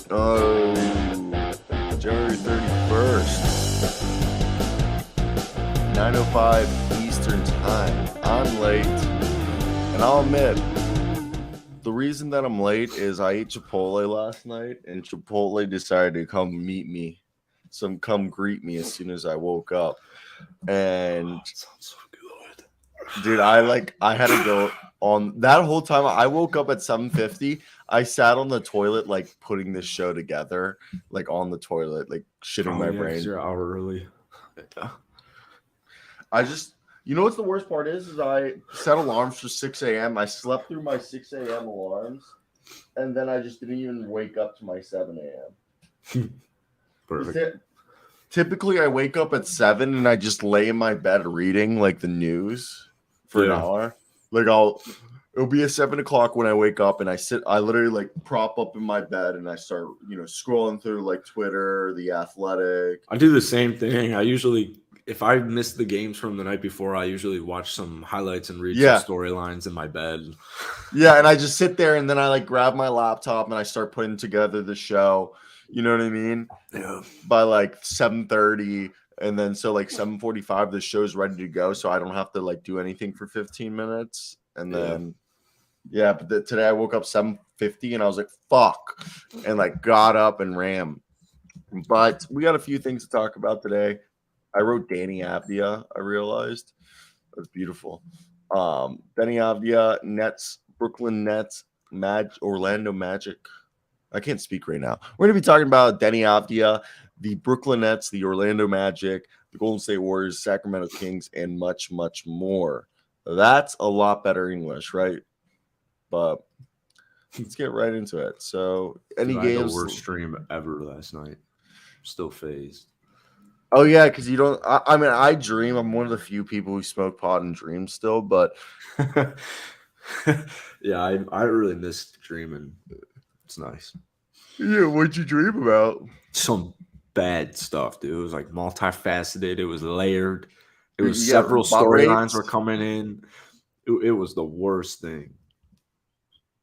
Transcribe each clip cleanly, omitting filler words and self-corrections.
Oh, January 31st, 9:05 Eastern Time. I'm late, and I'll admit, the reason that I'm late is I ate Chipotle last night, and Chipotle decided to come meet me, come greet me as soon as I woke up. And That sounds so good. dude, I had to go on that whole time. I woke up at 7:50. I sat on the toilet, like putting this show together, like on the toilet, like shitting my brain. You're an hour early. I just, you know what's the worst part is I set alarms for 6 a.m. I slept through my 6 a.m. alarms, and then I just didn't even wake up to my 7 a.m. Perfect. Typically, I wake up at 7 and I just lay in my bed reading like the news for an hour. Like it'll be at 7 o'clock when I wake up and I literally like prop up in my bed and I start, scrolling through like Twitter, The Athletic. I do the same thing. If I miss the games from the night before, I usually watch some highlights and read some storylines in my bed. Yeah, and I just sit there and then I like grab my laptop and I start putting together the show. You know what I mean? Yeah. By like 7:30, and then so like 7:45, the show's ready to go, so I don't have to like do anything for 15 minutes. And then, but today I woke up 7:50 and I was like, "Fuck," and like got up and ran. But we got a few things to talk about today. I wrote Deni Avdija. I realized that's beautiful. Deni Avdija, Nets, Brooklyn Nets, Orlando Magic. I can't speak right now. We're going to be talking about Deni Avdija, the Brooklyn Nets, the Orlando Magic, the Golden State Warriors, Sacramento Kings, and much, much more. That's a lot better English, right? But let's get right into it. So, any games? I had the worst stream ever last night. Still phased. Oh, yeah, because you don't. I mean, I dream. I'm one of the few people who smoke pot and dream still, but. Yeah, I really missed dreaming. It's nice. Yeah, what'd you dream about? Some bad stuff, dude. It was like multifaceted. It was layered. It was several storylines were coming in. It was the worst thing.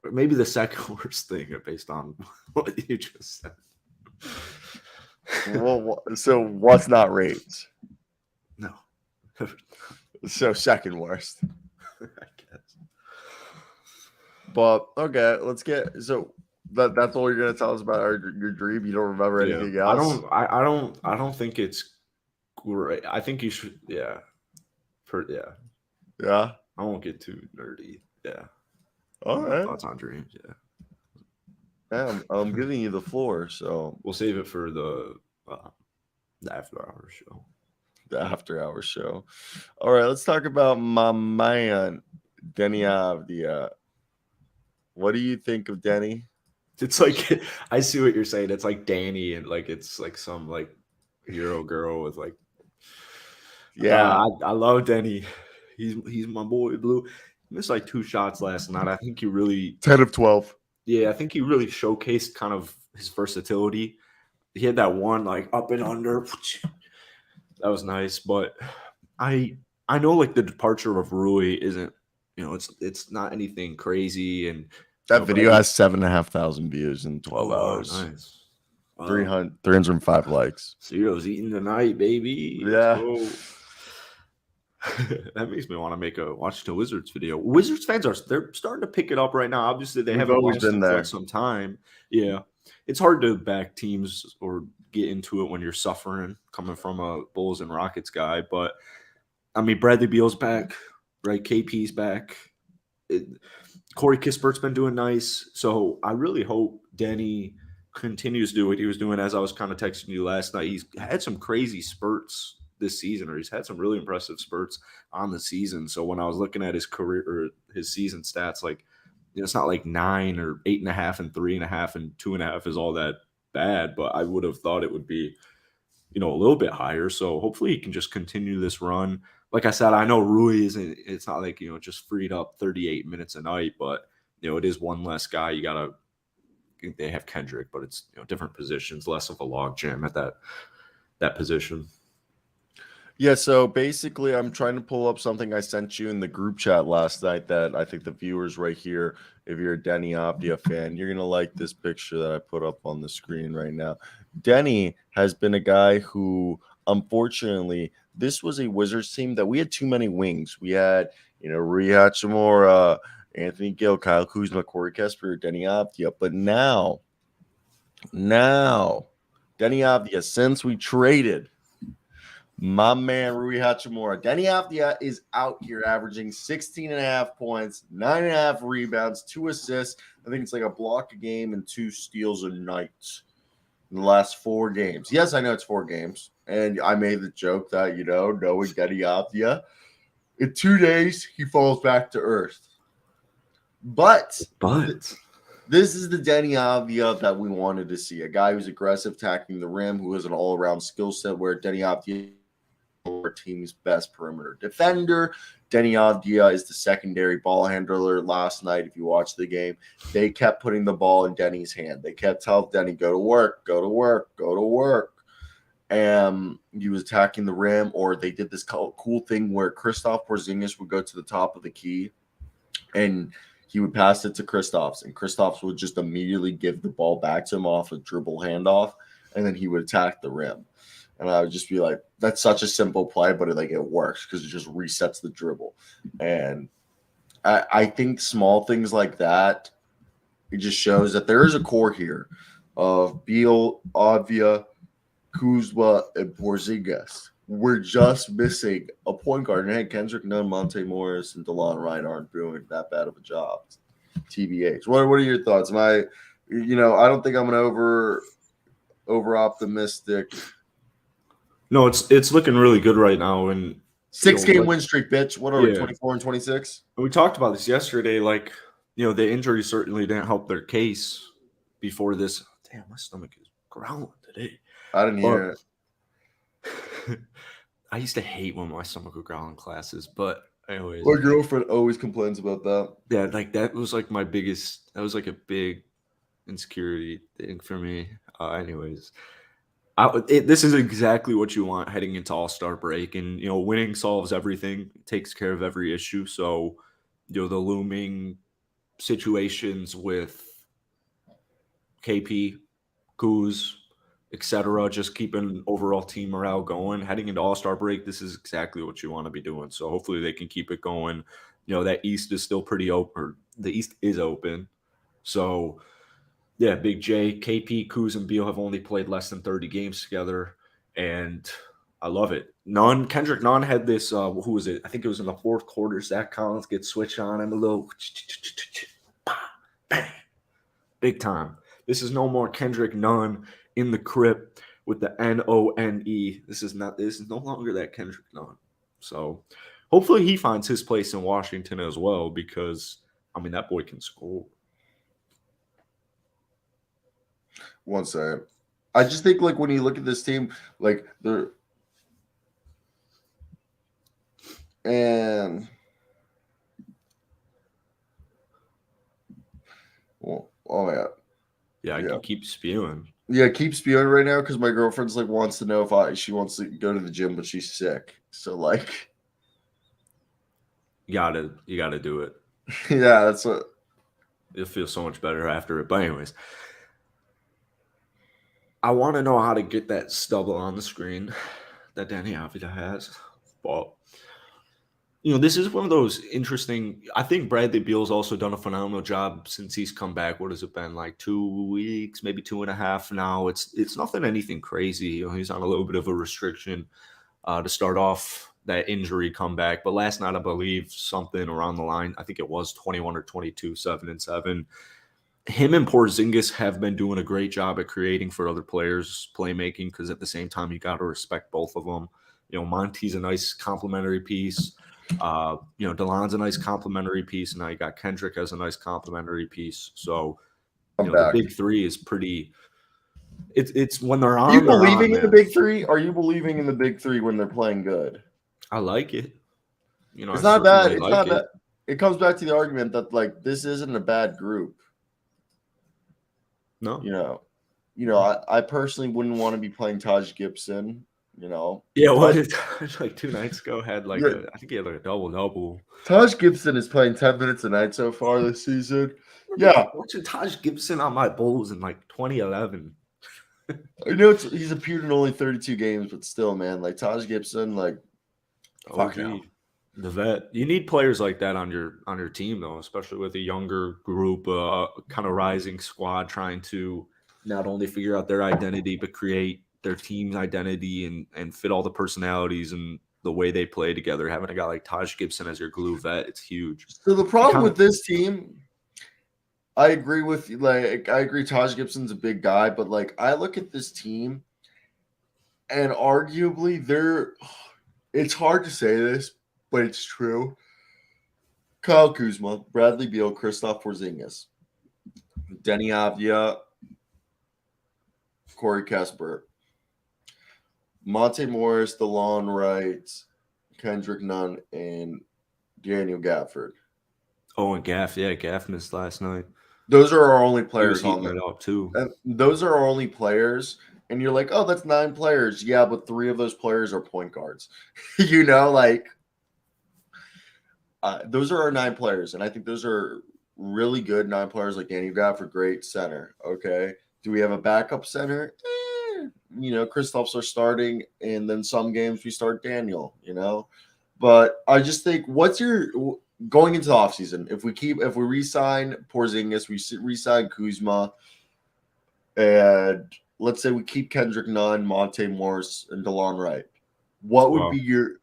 Or maybe the second worst thing based on what you just said. Well, so what's not raped? No. So second worst. I guess. But okay, let's get that's all you're gonna tell us about your dream. You don't remember anything else? I don't think it's great. I think you should. Yeah. Yeah. I won't get too nerdy. Yeah. All right. Thoughts on dreams. Yeah. I'm giving you the floor, so we'll save it for the after hour show. The after hour show. All right, let's talk about my man, Deni Avdija. What do you think of Deni? It's like, I see what you're saying. It's like Danny, and like it's like some like hero girl with like. Yeah, I love Deni. He's my boy, Blue. He missed like 2 shots last night. I think he really 10 of 12. Yeah, I think he really showcased kind of his versatility. He had that one like up and under. That was nice, but I know like the departure of Rui isn't, it's not anything crazy, and that video has 7,500 views in 12 hours. Nice. 305 likes. Cyro's eating tonight, baby. Yeah. That makes me want to make a Watch the Wizards video. Wizards fans they're starting to pick it up right now. Obviously, they haven't always been there for some time. Yeah, it's hard to back teams or get into it when you're suffering coming from a Bulls and Rockets guy. But I mean, Bradley Beal's back, right? KP's back. Corey Kispert's been doing nice. So I really hope Deni continues to do what he was doing. As I was kind of texting you last night, he's had some crazy spurts this season, or he's had some really impressive spurts on the season. So when I was looking at his career or his season stats, like, it's not like 9 or 8.5 and 3.5 and 2.5 is all that bad, but I would have thought it would be, a little bit higher. So hopefully he can just continue this run. Like I said, I know Rui isn't, it's not like, just freed up 38 minutes a night, but, it is one less guy. They have Kendrick, but it's, different positions, less of a log jam at that position. Yeah, so basically, I'm trying to pull up something I sent you in the group chat last night that I think the viewers right here, if you're a Deni Avdija fan, you're going to like this picture that I put up on the screen right now. Deni has been a guy who, unfortunately, this was a Wizards team that we had too many wings. We had, Rui Hachimura, Anthony Gill, Kyle Kuzma, Corey Kesper, Deni Avdija. But now, Deni Avdija, since we traded my man, Rui Hachimura. Deni Avdija is out here averaging 16.5 points, 9.5 rebounds, 2 assists. I think it's like a block a game and 2 steals a night in the last 4 games. Yes, I know it's 4 games. And I made the joke that, knowing Deni Avdija, in 2 days, he falls back to earth. But this is the Deni Avdija that we wanted to see. A guy who's aggressive, attacking the rim, who has an all-around skill set where Deni Avdija our team's best perimeter defender. Deni Avdija is the secondary ball handler. Last night, if you watch the game, they kept putting the ball in Denny's hand. They kept telling Deni, go to work, go to work, go to work. And he was attacking the rim, or they did this cool thing where Kristaps Porzingis would go to the top of the key and he would pass it to Kristaps, and Kristaps would just immediately give the ball back to him off a dribble handoff, and then he would attack the rim. And I would just be like, that's such a simple play, but it works because it just resets the dribble. And I think small things like that, it just shows that there is a core here of Beal, Avdija, Kuzma, and Porzingis. We're just missing a point guard. And hey, Kendrick Nunn, Monte Morris, and DeLon Wright aren't doing that bad of a job. TBH. What are your thoughts? I don't think I'm an over optimistic. No, it's looking really good right now. And 6-game win streak, bitch. What are we, 24 and 26? We talked about this yesterday. The injury certainly didn't help their case before this. Damn, my stomach is growling today. I didn't hear it. I used to hate when my stomach would growl in classes, but anyways. My girlfriend always complains about that. Yeah, that was my biggest. That was a big insecurity thing for me. Anyways. This is exactly what you want heading into All-Star break. And, winning solves everything, takes care of every issue. So, the looming situations with KP, Kuz, etc., just keeping overall team morale going. Heading into All-Star break, this is exactly what you want to be doing. So, hopefully they can keep it going. That East is still pretty open. The East is open. So, yeah, Big J, KP, Kuz, and Beal have only played less than 30 games together, and I love it. Kendrick Nunn had this, who was it? I think it was in the 4th quarter. Zach Collins gets switched on him a little, bang, big time. This is no more Kendrick Nunn in the crypt with the None. This is no longer that Kendrick Nunn. So hopefully he finds his place in Washington as well, because, that boy can score. One second. I just think when you look at this team, they're and I can keep spewing. Yeah, keep spewing right now because my girlfriend's wants to know if she wants to go to the gym, but she's sick. So you gotta do it. Yeah, that's what. You'll feel so much better after it. But anyways. I want to know how to get that stubble on the screen that Deni Avdija has. But, this is one of those interesting. I think Bradley Beal's also done a phenomenal job since he's come back. What has it been, 2 weeks, maybe 2.5 now? It's nothing anything crazy. He's on a little bit of a restriction to start off that injury comeback. But last night, I believe something around the line. I think it was 21 or 22, 7-7. Him and Porzingis have been doing a great job at creating for other players' playmaking, because at the same time, you got to respect both of them. Monty's a nice complementary piece. DeLon's a nice complementary piece. And now you got Kendrick as a nice complementary piece. So, the big three is pretty. It's when they're on. Are you believing in the big three? Are you believing in the big three when they're playing good? I like it. It's not bad. It's not bad. It comes back to the argument that this isn't a bad group. No. I personally wouldn't want to be playing Taj Gibson, You know, Yeah, what did like 2 nights ago had like yeah, I think he had like a double. Taj Gibson is playing 10 minutes a night so far this season. Yeah, Watching Taj Gibson on my Bulls in like 2011. I know he's appeared in only 32 games, but still, man, like Taj Gibson, like fuck OG, him. the vet. You need players like that on your team though, especially with a younger group, kind of rising squad trying to not only figure out their identity but create their team's identity and fit all the personalities and the way they play together. Having a guy like Taj Gibson as your glue vet, it's huge. So the problem with this team, I agree with you. Like, I agree Taj Gibson's a big guy, but like I look at this team and arguably it's hard to say this, but it's true. Kyle Kuzma, Bradley Beal, Kristaps Porzingis, Deni Avdija, Corey Kesper, Monte Morris, DeLon Wright, Kendrick Nunn, and Daniel Gafford. Oh, and Gaff, yeah, Gaff missed last night. Those are our only He was players on heating the it up too. and those are our only players. And you're like, oh, that's 9 players. Yeah, but 3 of those players are point guards. You know, like those are our 9 players. And I think those are really good 9 players like Daniel Gafford, great center. Okay. Do we have a backup center? You know, Kristaps are starting, and then some games we start Daniel, you know. But I just think, what's your going into the offseason? If we re-sign Porzingis, we re-sign Kuzma, and let's say we keep Kendrick Nunn, Monte Morris, and DeLon Wright, what would be your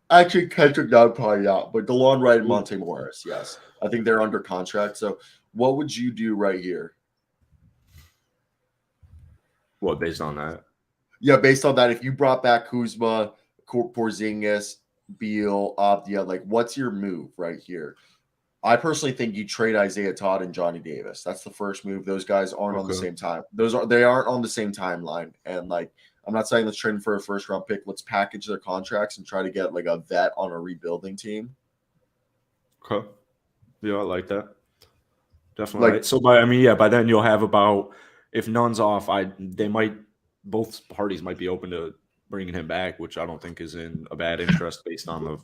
actually Kendrick Nunn probably not, but DeLon Wright and Monte Morris, yes. I think they're under contract. So what would you do right here? What, based on that? Yeah, based on that, if you brought back Kuzma, Porzingis, Beal, Avdija, like what's your move right here? I personally think you trade Isaiah Todd and Johnny Davis. That's the first move. Those guys aren't on the same time. They aren't on the same timeline. And like, I'm not saying let's trade for a first round pick. Let's package their contracts and try to get like a vet on a rebuilding team. Okay. Yeah, I like that. Definitely. Like, right. So by then you'll have about, if Nunn's off, both parties might be open to bringing him back, which I don't think is in a bad interest based on the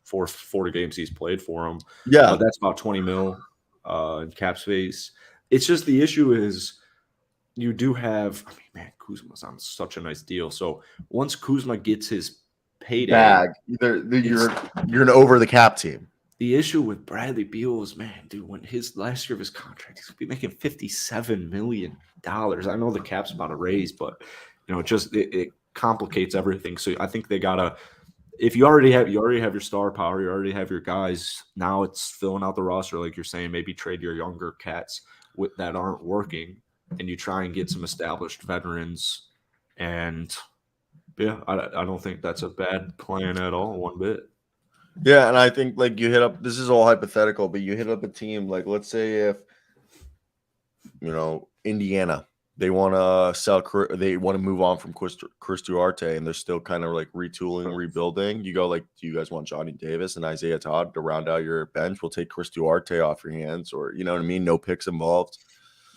4 games he's played for him. Yeah, that's about 20 mil in cap space. It's just the issue is you do have. I mean, man, Kuzma's on such a nice deal. So once Kuzma gets his payday, you're an over the cap team. The issue with Bradley Beal is, man, dude, when his last year of his contract, he's gonna be making $57 million. I know the cap's about to raise, but you know, it complicates everything. So I think they gotta. If you already have your star power, you already have your guys. Now it's filling out the roster, like you're saying. Maybe trade your younger cats that aren't working, and you try and get some established veterans. And yeah, I don't think that's a bad plan at all, one bit. Yeah, and I think like you hit up. This is all hypothetical, but you hit up a team like, let's say if Indiana, they want to they want to move on from Chris Duarte, and they're still kind of like retooling, rebuilding. You go like, do you guys want Johnny Davis and Isaiah Todd to round out your bench? We'll take Chris Duarte off your hands, or you know what I mean? No picks involved.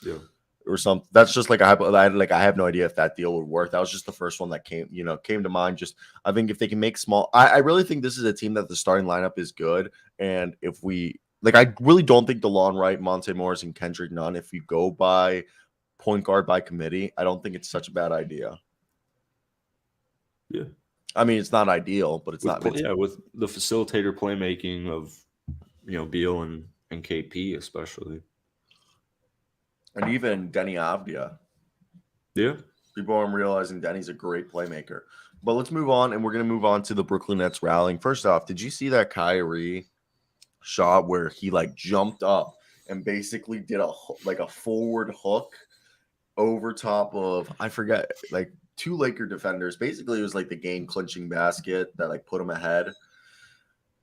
Yeah. Or something. That's just like I have no idea if that deal would work. That was just the first one that came to mind. Just I think if they can make small, I really think this is a team that the starting lineup is good. And if we I really don't think DeLon Wright, Monte Morris, and Kendrick Nunn, if you go by point guard by committee, I don't think it's such a bad idea. Yeah, I mean it's not ideal, but it's not. Yeah, with the facilitator playmaking of Beal and KP especially. And even Deni Avdija. Yeah. People aren't realizing Denny's a great playmaker. But let's move on, and we're going to move on to the Brooklyn Nets rallying. First off, did you see that Kyrie shot where he jumped up and basically did a forward hook over top of, I forget, 2 Laker defenders? Basically, it was like the game-clinching basket that put him ahead.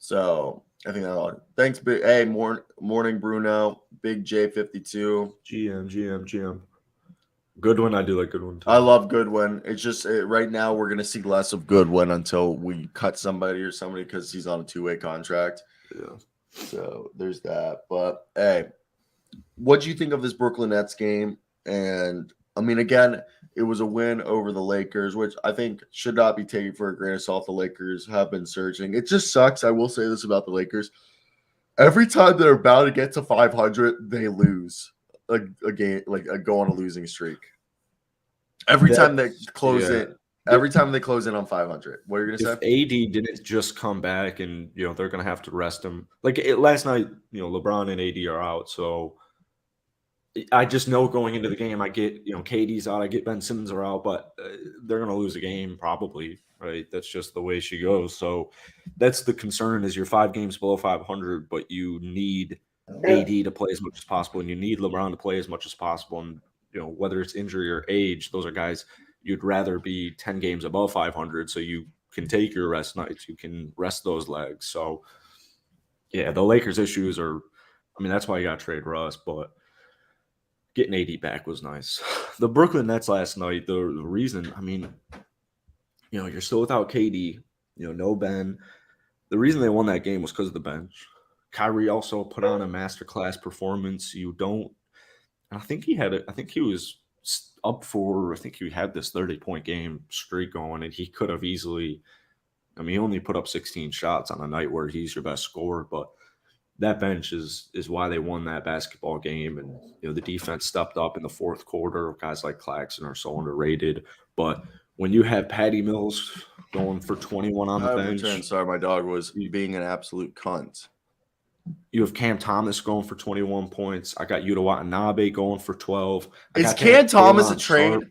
So I think that. Thanks, hey, morning, Bruno. Big J52. GM. Goodwin, I do like Goodwin too. I love Goodwin. It's just right now we're gonna see less of Goodwin until we cut somebody because he's on a 2-way contract. Yeah. So there's that. But hey, what do you think of this Brooklyn Nets game? And I mean, again, it was a win over the Lakers, which I think should not be taken for a grain of salt. The Lakers have been surging. It just sucks. I will say this about the Lakers. Every time they're about to get to 500, they lose a game, go on a losing streak. Every time they close it, every time they close in on 500. What are you going to say? If AD didn't just come back and, they're going to have to rest him. Last night, LeBron and AD are out, so I just know going into the game, I get, KD's out, I get Ben Simmons are out, but they're going to lose a game probably, right? That's just the way she goes. So that's the concern is you're 5 games below 500, but you need AD to play as much as possible, and you need LeBron to play as much as possible. And, whether it's injury or age, those are guys you'd rather be 10 games above 500 so you can take your rest nights. You can rest those legs. So, yeah, the Lakers' issues are – I mean, that's why you got to trade Russ, but – getting AD back was nice. The Brooklyn Nets last night, the reason, I mean, you're still without KD, no Ben. The reason they won that game was because of the bench. Kyrie also put on a masterclass performance. I think he had I think he was up for, I think he had this 30-point game streak going, and he could have easily, he only put up 16 shots on a night where he's your best scorer, but that bench is why they won that basketball game. And, the defense stepped up in the fourth quarter. Guys like Claxton are so underrated. But when you have Patty Mills going for 21 on the bench. Sorry, my dog was being an absolute cunt. You have Cam Thomas going for 21 points. I got Yuta Watanabe going for 12. Is Cam Thomas a trade?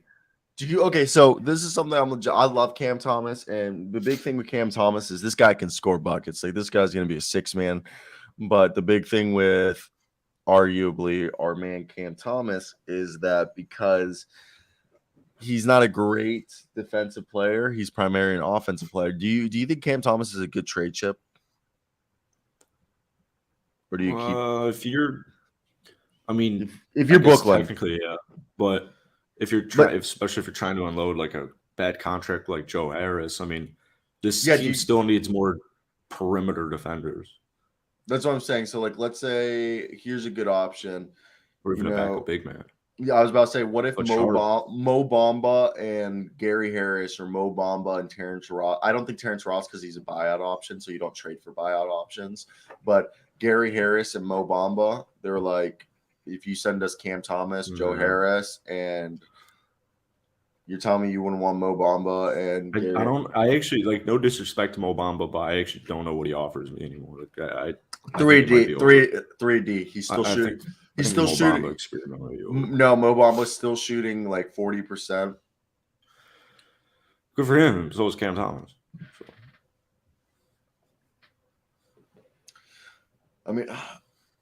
So this is something I love Cam Thomas. And the big thing with Cam Thomas is this guy can score buckets. Like, this guy's going to be a 6-man. But the big thing with arguably our man Cam Thomas is that because he's not a great defensive player, he's primarily an offensive player. Do you think Cam Thomas is a good trade chip? Or do you keep if you're Brooklyn, technically, yeah. But if you're especially if you're trying to unload like a bad contract like Joe Harris, this team still needs more perimeter defenders. That's what I'm saying. So, let's say here's a good option. Or even a backup big man. Yeah, I was about to say, what if Mo Bamba and Gary Harris, or Mo Bamba and Terrence Ross? I don't think Terrence Ross because he's a buyout option, so you don't trade for buyout options. But Gary Harris and Mo Bamba, they're like, if you send us Cam Thomas, Joe Harris, and you're telling me you wouldn't want Mo Bamba and Gary. I actually, no disrespect to Mo Bamba, but I actually don't know what he offers me anymore. 3D. He's still shooting. He's still shooting. No, Mo Bamba's still shooting 40%. Good for him. So is Cam Thomas. So.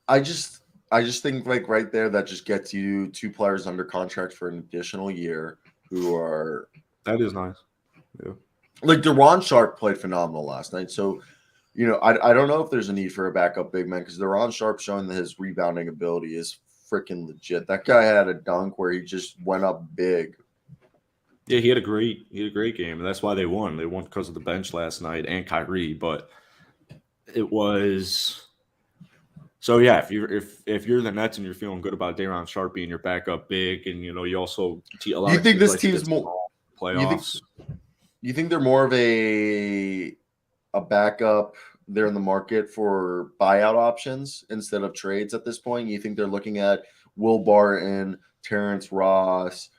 I just think right there that just gets you 2 players under contract for an additional year who are. That is nice. Yeah. De'Ron Sharp played phenomenal last night. So, I don't know if there's a need for a backup big man because De'Ron Sharp showing that his rebounding ability is freaking legit. That guy had a dunk where he just went up big. Yeah, he had a great game, and that's why they won. They won because of the bench last night and Kyrie, but it was so yeah. If you're the Nets and you're feeling good about De'Ron Sharp being your backup big, and you also you think this team's more playoffs. You think they're more of a backup? They're in the market for buyout options instead of trades at this point. You think they're looking at Will Barton, Terrence Ross?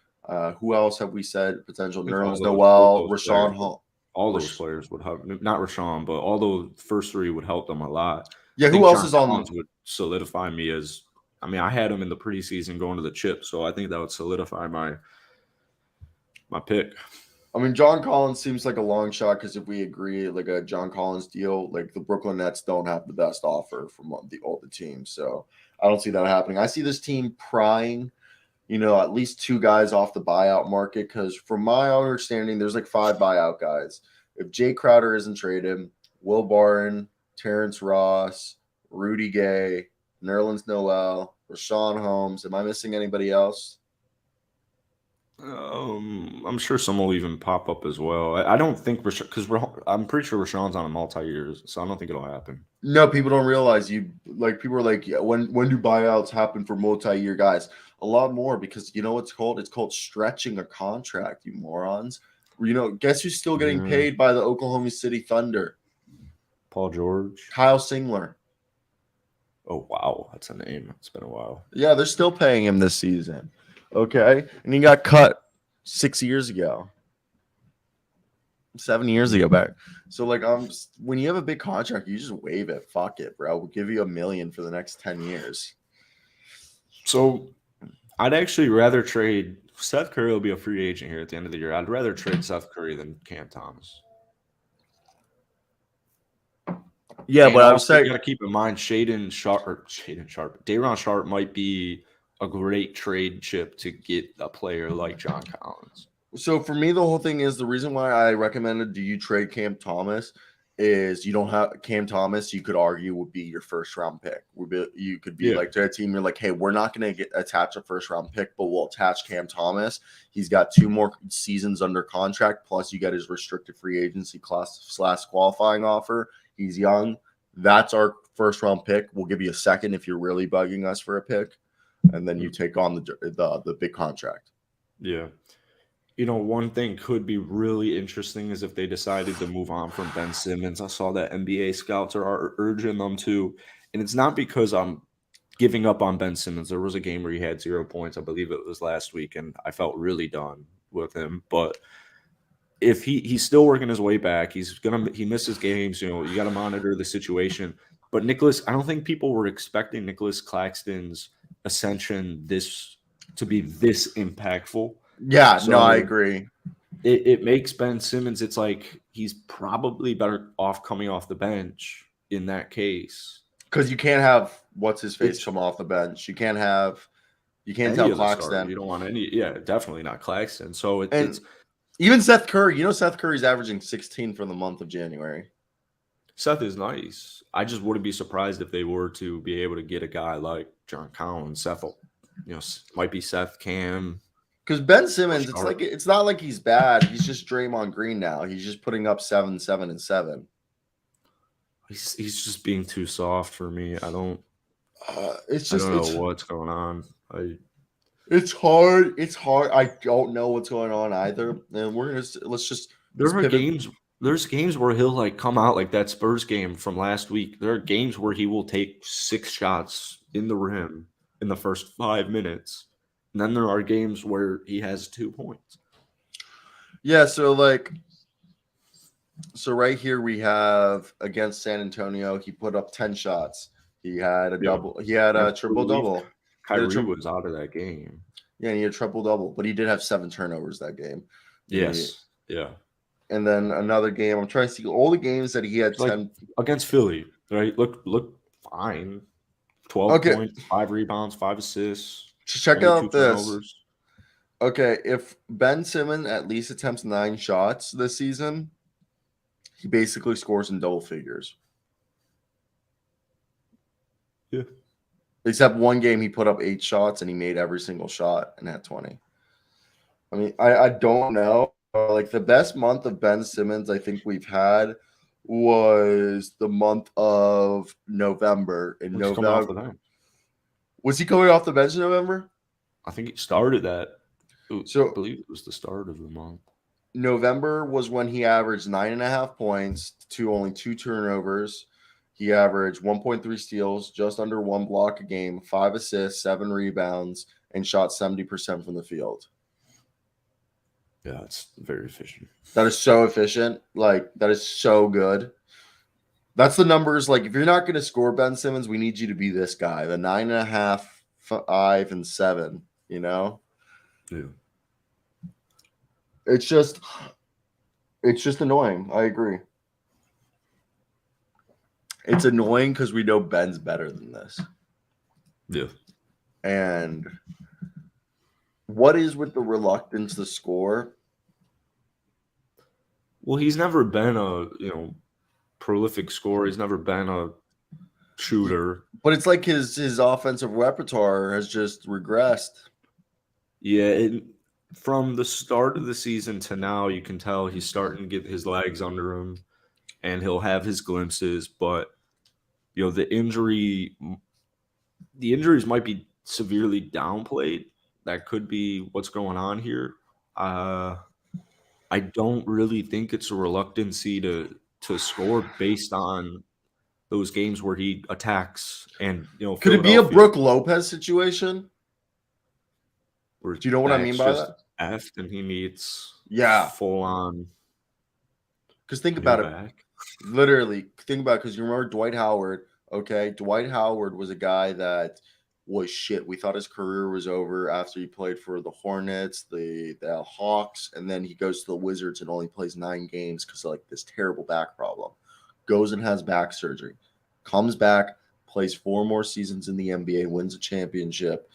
Who else have we said potential? Nerlens Noel, Rashawn Hall. All those players would help. Not Rashawn, but all those first 3 would help them a lot. Yeah, who else is on? Would solidify me as. I had him in the preseason going to the chip, so I think that would solidify my pick. John Collins seems like a long shot because if we agree, a John Collins deal, the Brooklyn Nets don't have the best offer from all the teams. So I don't see that happening. I see this team prying, at least 2 guys off the buyout market because from my understanding, there's 5 buyout guys. If Jay Crowder isn't traded, Will Barton, Terrence Ross, Rudy Gay, Nerlens Noel, Rashawn Holmes. Am I missing anybody else? I'm sure some will even pop up as well. I don't think because I'm pretty sure Rashawn's on a multi-years, so I don't think it'll happen. No, people don't realize people are like, yeah, when do buyouts happen for multi-year guys? a lot more because you know what's called? It's called stretching a contract, you morons. Guess who's still getting paid by the Oklahoma City Thunder? Paul George. Kyle Singler. Oh, wow. That's a name. It's been a while. Yeah, they're still paying him this season. Okay. And he got cut 6 years ago. 7 years ago back. So like when you have a big contract, you just waive it. Fuck it, bro. We'll give you $1 million for the next 10 years. So I'd actually rather trade Seth Curry will be a free agent here at the end of the year. I'd rather trade Seth Curry than Cam Thomas. Yeah, and but I was also, saying you got to keep in mind Day'Ron Sharp might be a great trade chip to get a player like John Collins. So for me, the whole thing is the reason why I recommended do you trade Cam Thomas is you don't have Cam Thomas. You could argue would be your first round pick. You could be like to a team. You're like, hey, we're not going to attach a first round pick, but we'll attach Cam Thomas. He's got 2 more seasons under contract. Plus, you get his restricted free agency class / qualifying offer. He's young. That's our first round pick. We'll give you a second if you're really bugging us for a pick, and then you take on the big contract. Yeah. One thing could be really interesting is if they decided to move on from Ben Simmons. I saw that NBA scouts are urging them to, and it's not because I'm giving up on Ben Simmons. There was a game where he had 0 points. I believe it was last week, and I felt really done with him. But if he's still working his way back, he misses games. You got to monitor the situation. But I don't think people were expecting Nicholas Claxton's ascension to be this impactful. Yeah, so, no, I agree. It makes Ben Simmons, it's like he's probably better off coming off the bench in that case. Because you can't have what's-his-face come off the bench. You can't tell Claxton. You don't want any. Yeah, definitely not Claxton. So it's even Seth Curry. Seth Curry's averaging 16 for the month of January. Seth is nice. I just wouldn't be surprised if they were to be able to get a guy like John Collins. Seth, might be Seth, Cam. Because Ben Simmons, it's not like he's bad. He's just Draymond Green now. He's just putting up 7, 7, and 7. He's just being too soft for me. I don't know what's going on. It's hard. I don't know what's going on either. And There's games where he'll like come out like that Spurs game from last week. There are games where he will take 6 shots in the rim in the first 5 minutes. And then there are games where he has 2 points. Yeah, so right here we have against San Antonio, he put up 10 shots. He had a double. He had a triple-double. Kyrie was out of that game. Yeah, and he had a triple-double, but he did have 7 turnovers that game. Yes. Yeah. And then another game. I'm trying to see all the games that he had 10 against Philly, right? Look fine. 12 points, 5 rebounds, 5 assists. Check out this. Okay, if Ben Simmons at least attempts 9 shots this season, he basically scores in double figures. Yeah. Except one game he put up 8 shots and he made every single shot and had 20. I mean, I don't know. Like the best month of Ben Simmons I think we've had was the month of November. In November. Was he coming off the bench in November? I think he started that. So I believe it was the start of the month. November was when he averaged 9.5 points to only 2 turnovers. He averaged 1.3 steals, just under 1 block a game, 5 assists, 7 rebounds, and shot 70% from the field. Yeah, it's very efficient. That is so efficient. Like, that is so good. That's the numbers. Like, if you're not going to score Ben Simmons, we need you to be this guy. The 9.5, 5, and 7, Yeah. It's just annoying. I agree. It's annoying because we know Ben's better than this. Yeah. And what is with the reluctance to score? Well, he's never been a, prolific scorer. He's never been a shooter. But it's like his offensive repertoire has just regressed. Yeah, from the start of the season to now, you can tell he's starting to get his legs under him, and he'll have his glimpses. But the injuries might be severely downplayed. That could be what's going on here. I don't really think it's a reluctancy to score based on those games where he attacks and Could it be a Philadelphia. Brook Lopez situation? Do you know what I mean by that? Effed and he needs full on. Because think about it. Literally, think about it. Because you remember Dwight Howard. Okay, Dwight Howard was a guy that was shit. We thought his career was over after he played for the Hornets, the Hawks, and then he goes to the Wizards and only plays 9 games because of like this terrible back problem. Goes and has back surgery. Comes back, plays 4 more seasons in the NBA, wins a championship,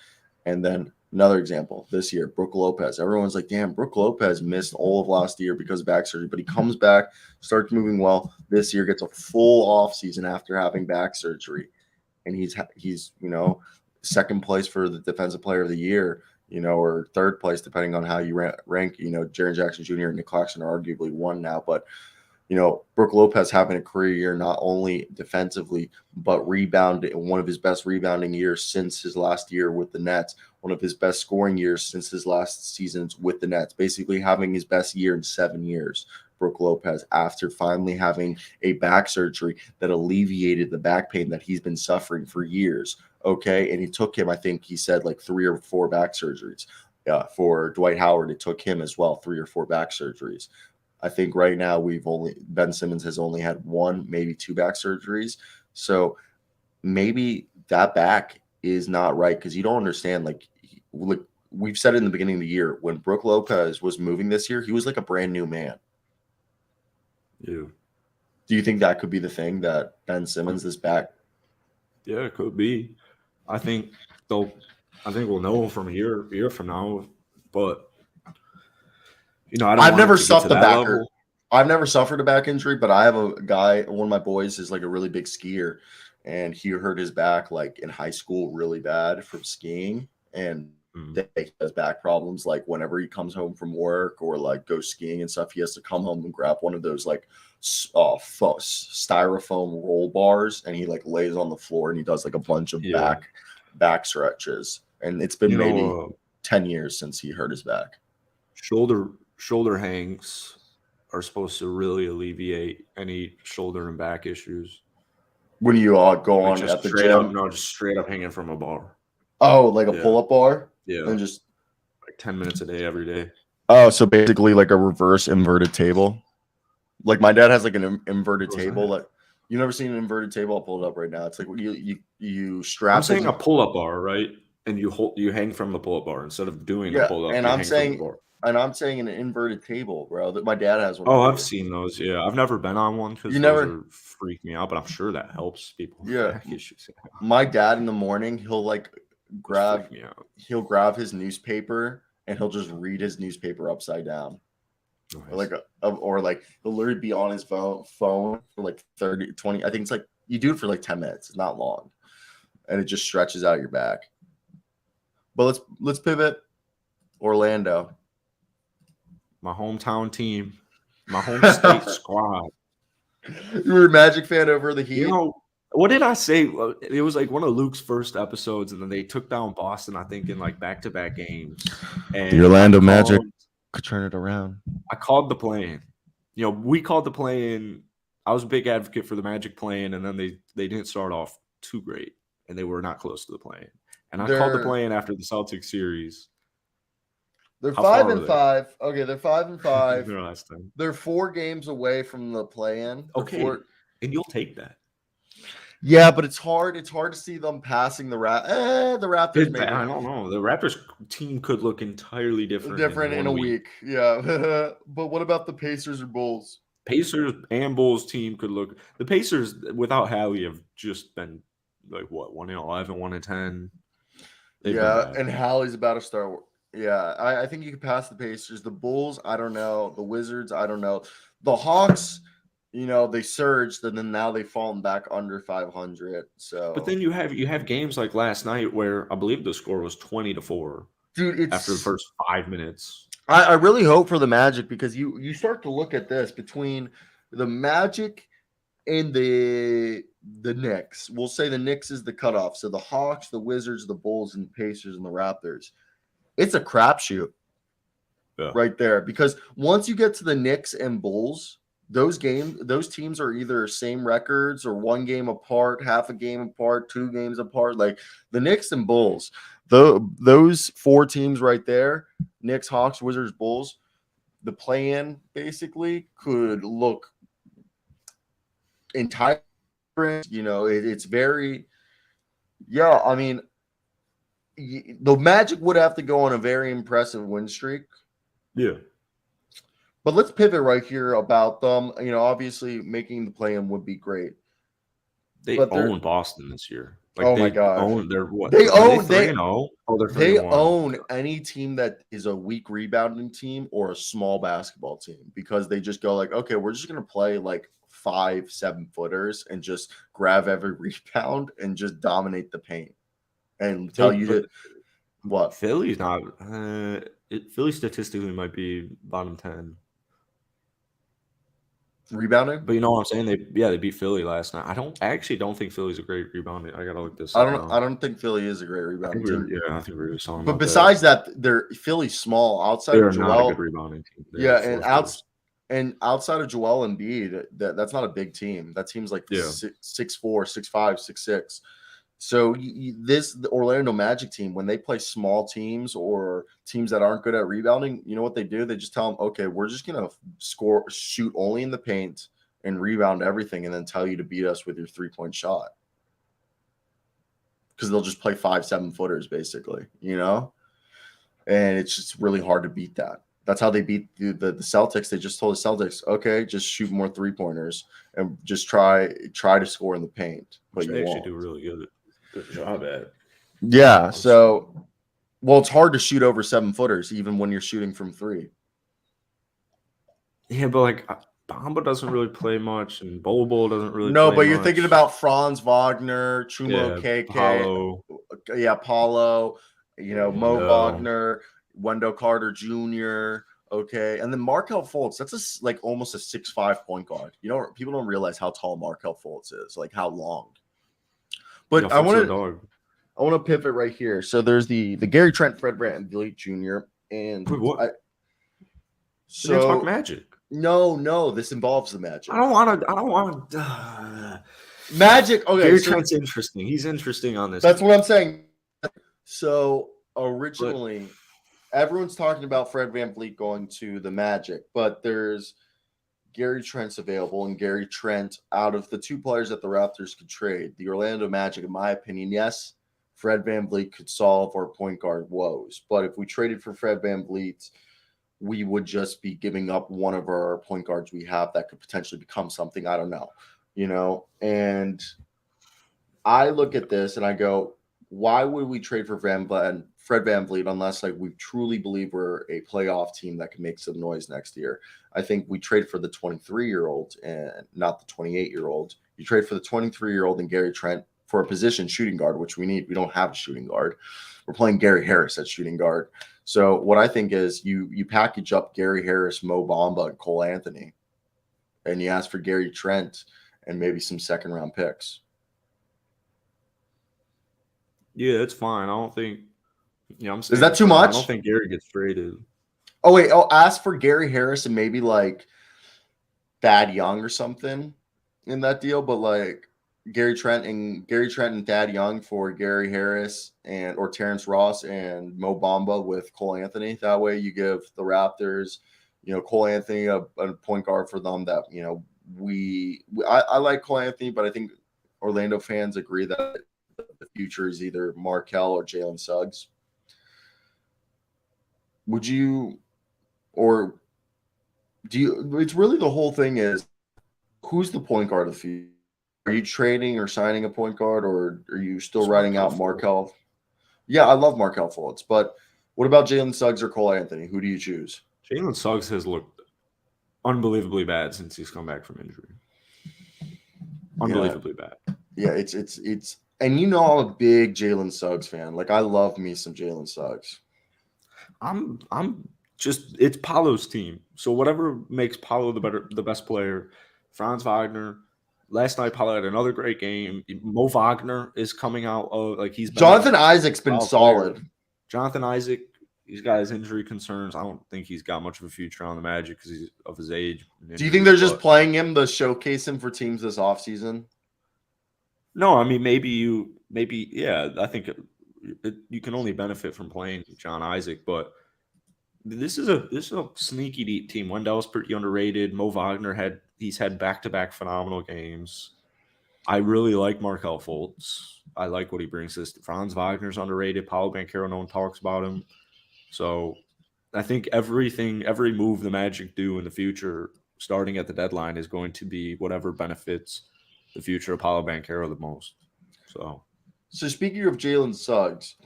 and then another example this year, Brook Lopez. Everyone's like, damn, Brook Lopez missed all of last year because of back surgery, but he comes back, starts moving well. This year gets a full offseason after having back surgery, and he's second place for the defensive player of the year, or third place, depending on how you rank. Jaren Jackson Jr. and Nick Claxton are arguably one now, but Brook Lopez having a career year, not only defensively, but rebounding, one of his best rebounding years since his last year with the Nets, one of his best scoring years since his last seasons with the Nets, basically having his best year in 7 years. Brook Lopez, after finally having a back surgery that alleviated the back pain that he's been suffering for years. Okay. And it took him, I think he said, like 3 or 4 back surgeries. For Dwight Howard, it took him as well 3 or 4 back surgeries. I think right now Ben Simmons has only had 1, maybe 2 back surgeries. So maybe that back is not right, because you don't understand. Like we've said in the beginning of the year, when Brook Lopez was moving this year, he was like a brand new man. Yeah. Do you think that could be the thing, that Ben Simmons is back? Yeah, it could be. I think we'll know from a year from now. But I've never suffered a back injury, but I have a guy, one of my boys is like a really big skier, and he hurt his back like in high school really bad from skiing, and he has back problems. Like whenever he comes home from work or like goes skiing and stuff, he has to come home and grab one of those like styrofoam roll bars, and he like lays on the floor and he does like a bunch of back stretches. And it's been maybe 10 years since he hurt his back. Shoulder hangs are supposed to really alleviate any shoulder and back issues. When you go on at the gym? Just straight up hanging from a bar. Oh, like a pull-up bar? Yeah. And just like 10 minutes a day, every day. Oh, so basically like a reverse inverted table. Like my dad has like an inverted table. Like, you never seen an inverted table? I'll pull it up right now. It's like you strap. I'm saying a pull-up bar, right? And you hang from the pull-up bar instead of doing a pull-up. And I'm saying an inverted table, bro. That my dad has one. Oh, I've seen those. Yeah, I've never been on one because those freak me out, but I'm sure that helps people. Yeah. My dad in the morning, he'll like grab his newspaper and he'll just read his newspaper upside down. Nice. Or he'll literally be on his phone for like 30, 20. I think it's like you do it for like 10 minutes. It's not long, and it just stretches out your back. But let's pivot. Orlando, my hometown team, my home state squad. You were a Magic fan over the Heat. What did I say? It was like one of Luke's first episodes, and then they took down Boston, I think, in like back-to-back games. And the Orlando Magic could turn it around. I called the play-in. We called the play-in. I was a big advocate for the Magic play-in, and then they didn't start off too great, and they were not close to the play-in. And I called the play-in after the Celtics series. They're 5-5. Okay, they're 5-5. They're 4 games away from the play-in. Okay, and you'll take that. Yeah, but it's hard. It's hard to see them passing the Raptors. The Raptors. Maybe. I don't know. The Raptors team could look entirely different in a week. Yeah, but what about the Pacers or Bulls? Pacers and Bulls team could look. The Pacers without Hallie have just been like what 1-11, 1-10. Yeah, and Hallie's about to start. Yeah, I think you could pass the Pacers. The Bulls, I don't know. The Wizards, I don't know. The Hawks, they surged, and then now they've fallen back under 500. So, but then you have games like last night where I believe the score was 20-4. Dude, after the first 5 minutes. I really hope for the Magic, because you start to look at this between the Magic and the Knicks. We'll say the Knicks is the cutoff. So the Hawks, the Wizards, the Bulls, and the Pacers and the Raptors. It's a crapshoot right there because once you get to the Knicks and Bulls, those teams are either same records or one game apart, half a game apart, 2 games apart. Like the Knicks and Bulls, those 4 teams right there, Knicks, Hawks, Wizards, Bulls, the play-in basically could look entirely different. It's very, yeah. I mean, the Magic would have to go on a very impressive win streak. Yeah. But let's pivot right here about them. Obviously making the play-in would be great. They own Boston this year. Oh my gosh. They're what? They own 3-0? Oh, they're 3-1. They own any team that is a weak rebounding team or a small basketball team because they just go like, okay, we're just gonna play like 5-7 footers and just grab every rebound and just dominate the paint and tell you to what? Philly's not. Philly statistically might be bottom 10 rebounding. But you know what I'm saying? They beat Philly last night. I actually don't think Philly's a great rebounder. I gotta look this up. I don't think Philly is a great rebounding team. I think we were just talking but about besides that, they're Philly's small outside of Joel. Not a good rebounding team. And outside of Joel Embiid, that's not a big team. That team's like 6'4", 6'5", 6'6". So the Orlando Magic team, when they play small teams or teams that aren't good at rebounding, you know what they do? They just tell them, okay, we're just going to shoot only in the paint and rebound everything and then tell you to beat us with your 3-point shot. Because they'll just play 5-7 footers basically, And it's just really hard to beat that. That's how they beat the Celtics. They just told the Celtics, okay, just shoot more 3-pointers and just try to score in the paint. But you actually won't. do really good job at. Yeah. So, it's hard to shoot over 7 footers even when you're shooting from 3. Yeah, but like Bamba doesn't really play much, and Bol doesn't really. No, play but you're much. thinking about Franz Wagner, Chuma KK, Paulo. Paulo. Mo Wagner, Wendell Carter Jr. Okay, and then Markelle Fultz. That's almost a 6'5" point guard. People don't realize how tall Markelle Fultz is, like how long. But I want to pivot right here. So there's the Gary Trent, Fred VanVleet Jr. and wait, what? So talk Magic. No, this involves the Magic. I don't want to. Magic. Okay, Gary Trent's interesting. He's interesting on this. That's what I'm saying. So originally, everyone's talking about Fred VanVleet going to the Magic, but there's Gary Trent's available, and Gary Trent, out of the 2 players that the Raptors could trade, the Orlando Magic, in my opinion, yes, Fred VanVleet could solve our point guard woes. But if we traded for Fred VanVleet, we would just be giving up one of our point guards we have that could potentially become something. I don't know, And I look at this and I go, why would we trade for Fred VanVleet unless we truly believe we're a playoff team that can make some noise next year? I think we trade for the 23-year-old and not the 28-year-old. You trade for the 23-year-old and Gary Trent for a position shooting guard, which we need. We don't have a shooting guard. We're playing Gary Harris at shooting guard. So what I think is you package up Gary Harris, Mo Bamba, and Cole Anthony, and you ask for Gary Trent and maybe some second-round picks. Yeah, it's fine. I don't think. Yeah, is that too much? I don't think Gary gets traded. Oh wait, ask for Gary Harris and maybe Thad Young or something in that deal, but Gary Trent and Thad Young for Gary Harris or Terrence Ross and Mo Bamba with Cole Anthony. That way you give the Raptors, Cole Anthony a point guard for them that I like Cole Anthony, but I think Orlando fans agree that the future is either Markelle or Jalen Suggs. Would you, or do you? It's really the whole thing is who's the point guard of the future? Are you trading or signing a point guard, or are you still riding out Markelle? Yeah, I love Markelle Fultz, but what about Jalen Suggs or Cole Anthony? Who do you choose? Jalen Suggs has looked unbelievably bad since he's come back from injury. Unbelievably bad. Yeah, it's and I'm a big Jalen Suggs fan. I love me some Jalen Suggs. It's Paulo's team. So whatever makes Paulo the best player, Franz Wagner, last night Paulo had another great game. Mo Wagner is coming out of he's been Jonathan Isaac's been solid solid. player. Jonathan Isaac, he's got his injury concerns. I don't think he's got much of a future on the Magic because he's of his age. Do you think they're just playing him to showcase him for teams this offseason? No, I mean yeah. I think you can only benefit from playing John Isaac, but this is a sneaky deep team. Wendell's pretty underrated. Mo Wagner he's had back-to-back phenomenal games. I really like Markelle Fultz. I like what he brings to this. Franz Wagner's underrated. Paolo Banchero, no one talks about him. So I think every move the Magic do in the future, starting at the deadline, is going to be whatever benefits the future of Paolo Banchero the most. So speaking of Jalen Suggs,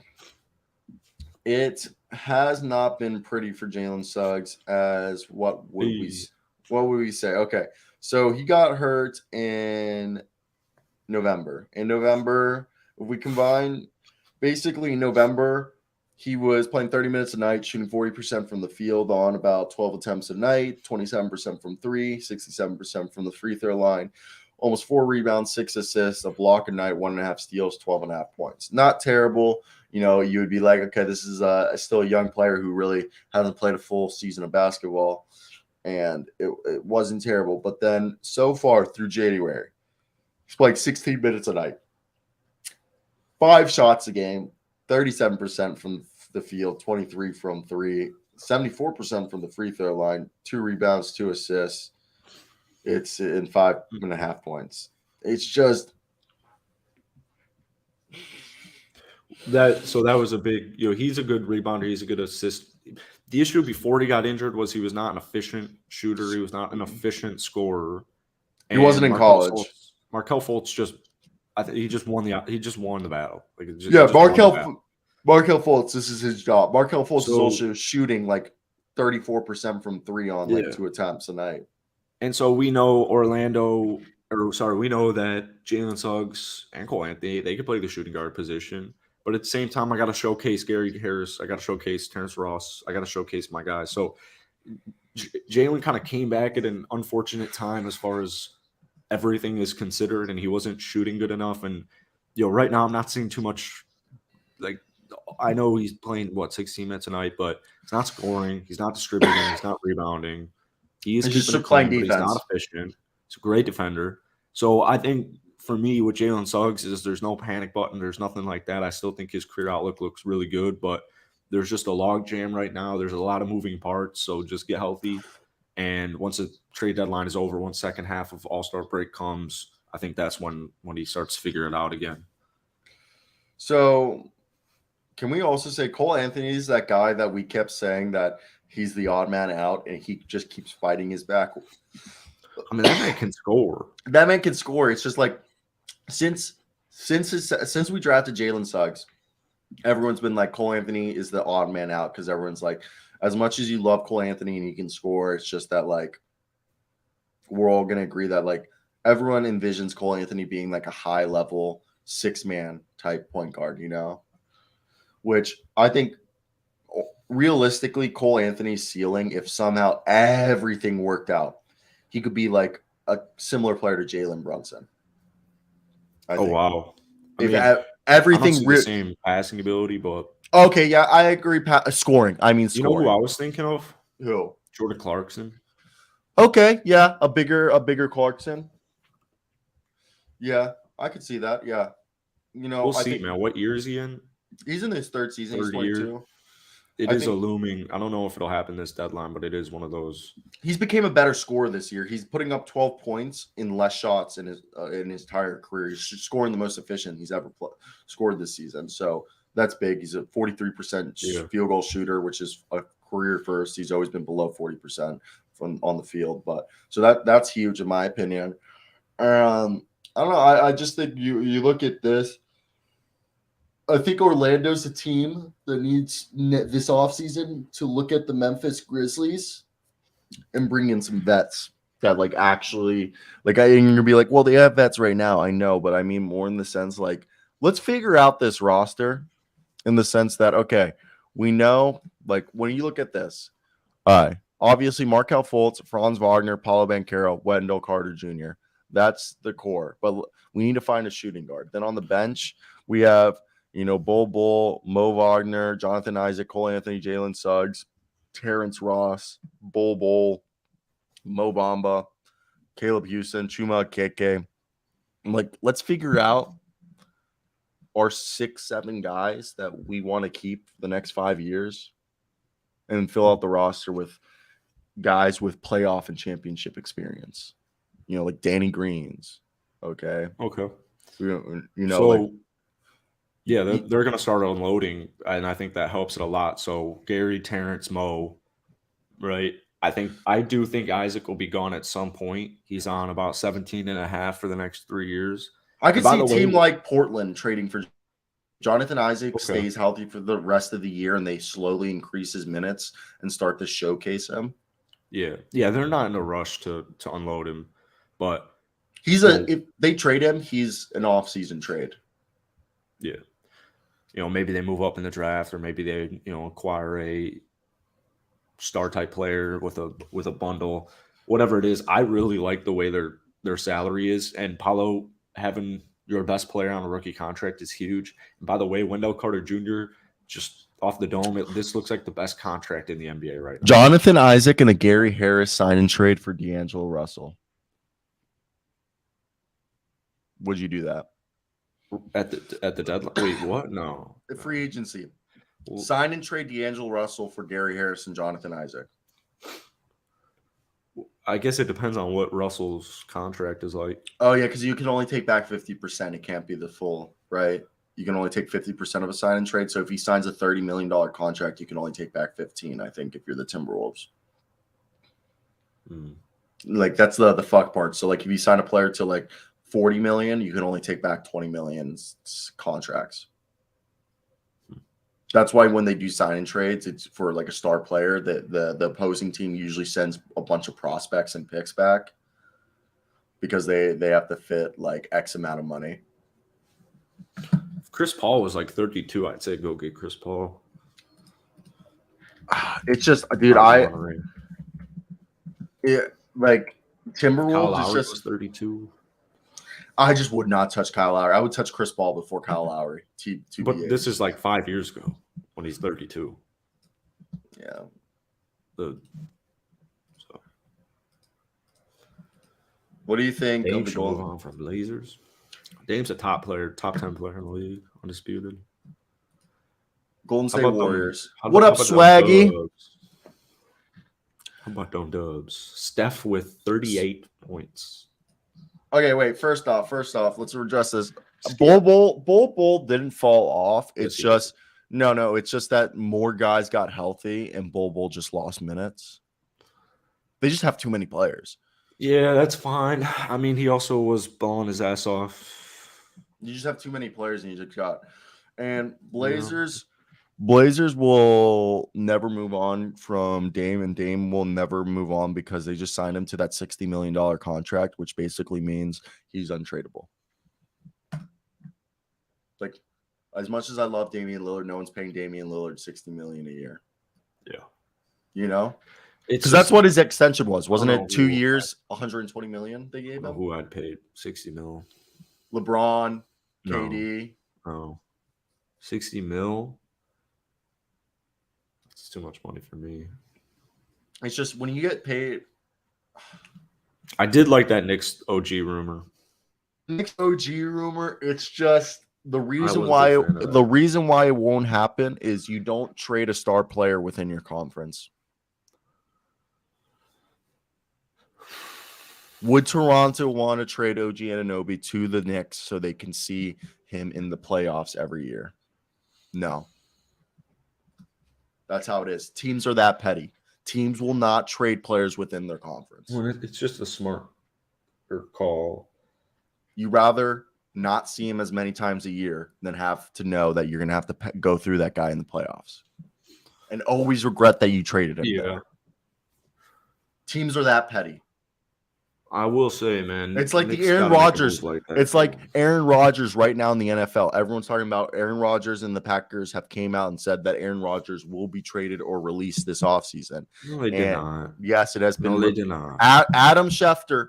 it has not been pretty for Jalen Suggs. As what would we say? Okay, so he got hurt in November. In November, if we combine, basically in November, he was playing 30 minutes a night, shooting 40% from the field on about 12 attempts a night, 27% from three, 67% from the free throw line, almost 4 rebounds, 6 assists, a block a night, 1.5 steals, 12.5 points. Not terrible. You know, you would be like, okay, this is still a young player who really hasn't played a full season of basketball, and it wasn't terrible. But then so far through January, he's playing 16 minutes a night, 5 shots a game, 37% from the field, 23 from three, 74% from the free throw line, 2 rebounds, 2 assists. It's in 5.5 points. It's just that was a big, he's a good rebounder. He's a good assist. The issue before he got injured was he was not an efficient shooter. He was not an efficient scorer. He wasn't in college. Markelle Fultz he just won the battle. Markelle Fultz, this is his job. Markelle Fultz is also shooting like 34% from 3 on 2 attempts a night. And so we know we know that Jalen Suggs and Cole Anthony, they could play the shooting guard position. But at the same time, I got to showcase Gary Harris. I got to showcase Terrence Ross. I got to showcase my guys. So Jalen kind of came back at an unfortunate time as far as everything is considered, and he wasn't shooting good enough. And, right now I'm not seeing too much. Like, I know he's playing, 16 minutes a night, but he's not scoring. He's not distributing. He's not rebounding. He's just playing defense. He's not efficient. He's a great defender. So I think for me with Jalen Suggs is there's no panic button. There's nothing like that. I still think his career outlook looks really good, but there's just a log jam right now. There's a lot of moving parts. So just get healthy. And once the trade deadline is over, once second half of All-Star break comes, I think that's when he starts figuring it out again. So can we also say Cole Anthony is that guy that we kept saying that he's the odd man out and he just keeps fighting his back? I mean, that man can score. That man can score. It's just like since we drafted Jalen Suggs, everyone's been like Cole Anthony is the odd man out because everyone's like, as much as you love Cole Anthony and he can score, it's just that like we're all gonna agree that like everyone envisions Cole Anthony being like a high level 6-man type point guard, which I think realistically Cole Anthony's ceiling, if somehow everything worked out, he could be like a similar player to Jalen Brunson. I think. Wow! Everything the same passing ability, but okay, yeah, I agree. Scoring, I mean, scoring. You know who I was thinking of? Who? Jordan Clarkson. Okay, yeah, a bigger Clarkson. Yeah, I could see that. Yeah, we'll see, man. What year is he in? He's in his 3rd season. He's 22. It is a looming. I don't know if it'll happen this deadline, but it is one of those. He's became a better scorer this year. He's putting up 12 points in less shots in his entire career. He's scoring the most efficient he's ever scored this season. So that's big. He's a 43% field goal shooter, which is a career first. He's always been below 40% from on the field, but so that's huge in my opinion. I don't know. I just think you look at this. I think Orlando's a team that needs this offseason to look at the Memphis Grizzlies and bring in some vets that like actually like you're gonna be like, well, they have vets right now. I know, but I mean more in the sense like let's figure out this roster in the sense that okay, we know like when you look at this, obviously Markelle Fultz, Franz Wagner, Paolo Banchero, Wendell Carter Jr. That's the core. But we need to find a shooting guard. Then on the bench, we have, Bull, Mo Wagner, Jonathan Isaac, Cole Anthony, Jalen Suggs, Terrence Ross, Bull, Mo Bamba, Caleb Houston, Chuma Keke. Like, let's figure out our 6-7 guys that we want to keep for the next 5 years and fill out the roster with guys with playoff and championship experience. Like Danny Greens. Okay. Yeah, they're going to start unloading, and I think that helps it a lot. So Gary, Terrence, Mo, right? I do think Isaac will be gone at some point. He's on about 17.5 for the next 3 years. I could see a team like Portland trading for Jonathan Isaac, Okay. stays healthy for the rest of the year, and they slowly increase his minutes and start to showcase him. Yeah, they're not in a rush to unload him, but if they trade him, he's an off-season trade. Yeah. Maybe they move up in the draft, or maybe they, acquire a star type player with a bundle, whatever it is. I really like the way their salary is, and Paolo having your best player on a rookie contract is huge. And by the way, Wendell Carter Jr., just off the dome, this looks like the best contract in the NBA right now. Jonathan Isaac and a Gary Harris sign and trade for D'Angelo Russell. Would you do that? At the deadline? Wait, what? No. The free agency. Sign and trade D'Angelo Russell for Gary Harris and Jonathan Isaac. I guess it depends on what Russell's contract is like. Oh, yeah, because you can only take back 50%. It can't be the full, right? You can only take 50% of a sign and trade. So if he signs a $30 million contract, you can only take back 15, I think, if you're the Timberwolves. Like, that's the fuck part. So, like, if you sign a player to, like, $40 million, you can only take back $20 million contracts. That's why when they do sign and trades, it's for like a star player that the opposing team usually sends a bunch of prospects and picks back because they have to fit like X amount of money. If Chris Paul was like 32, I'd say go get Chris Paul. It's just, dude, like Timberwolves Kyle Lowry is just was 32. I just would not touch Kyle Lowry. I would touch Chris Paul before Kyle Lowry. But this is like 5 years ago when he's 32. Yeah. What do you think Dame of the should move goal? on from Blazers. Dame's a top player, top 10 player in the league, undisputed. Golden State Warriors. How What up, Swaggy? How about them Dubs? Steph with 38 points. Okay, wait. First off, let's address this. Bull didn't fall off. It's just it's just that more guys got healthy and Bull just lost minutes. They just have too many players. Yeah, that's fine. I mean, he also was balling his ass off. You just have too many players and you just got. And Blazers will never move on from Dame, and Dame will never move on because they just signed him to that $60 million contract, which basically means he's untradeable. Like, as much as I love Damian Lillard, no one's paying Damian Lillard $60 million a year. Yeah. Because that's what his extension was, wasn't it? 2 years, $120 million they gave him. Who I'd pay $60 mil? LeBron, KD. No. 60 mil. It's too much money for me. It's just when you get paid. I did like that Knicks OG rumor. It's just the reason why it won't happen is you don't trade a star player within your conference. Would Toronto want to trade OG Anunoby to the Knicks so they can see him in the playoffs every year? No. That's how it is. Teams are that petty. Teams will not trade players within their conference. Well, it's just a smart call. You rather not see him as many times a year than have to know that you're going to have to go through that guy in the playoffs and always regret that you traded him. Yeah. There. Teams are that petty. I will say, man, it's like the Aaron Rodgers. It's like Aaron Rodgers right now in the NFL. Everyone's talking about Aaron Rodgers, and the Packers have came out and said that Aaron Rodgers will be traded or released this offseason. No, they did not. Yes, it has been. No, they did not. Adam Schefter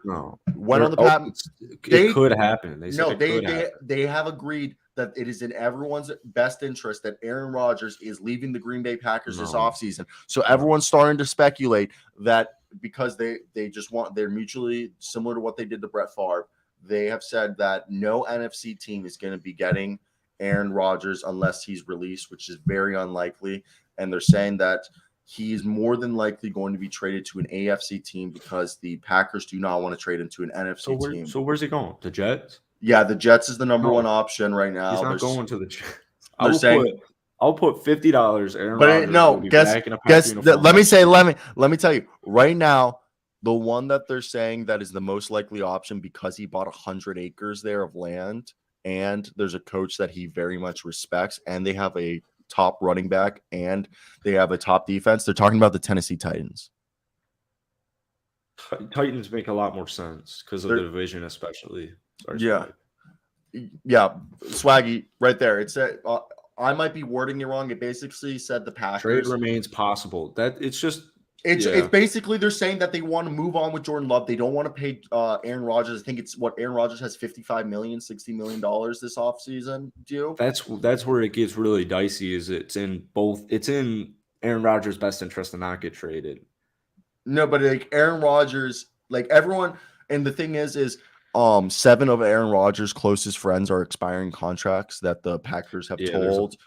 went on the patent. It could happen. They said they have agreed that it is in everyone's best interest that Aaron Rodgers is leaving the Green Bay Packers this offseason. So everyone's starting to speculate that because they're mutually similar to what they did to Brett Favre. They have said that no NFC team is going to be getting Aaron Rodgers unless he's released, which is very unlikely. And they're saying that he's more than likely going to be traded to an AFC team because the Packers do not want to trade him to an NFC team. So where's he going? The Jets? Yeah, the Jets is the number one option right now. He's not going to the Jets. I'll put $50. Aaron Rodgers no, will be guess, back in a Packer uniform. Let me tell you right now. The one that they're saying that is the most likely option because he bought 100 acres there of land, and there's a coach that he very much respects, and they have a top running back, and they have a top defense. They're talking about the Tennessee Titans. Titans make a lot more sense because of the division, especially. Sorry, yeah, Swaggy, right there. It said I might be wording it wrong. It basically said the Packers trade remains possible. That it's just. It's basically they're saying that they want to move on with Jordan Love. They don't want to pay Aaron Rodgers. I think it's what Aaron Rodgers has $55 million, $60 million this offseason due. That's where it gets really dicey. Is it's in Aaron Rodgers' best interest to not get traded. No, but like Aaron Rodgers, like everyone, and the thing is 7 of Aaron Rodgers' closest friends are expiring contracts that the Packers have told.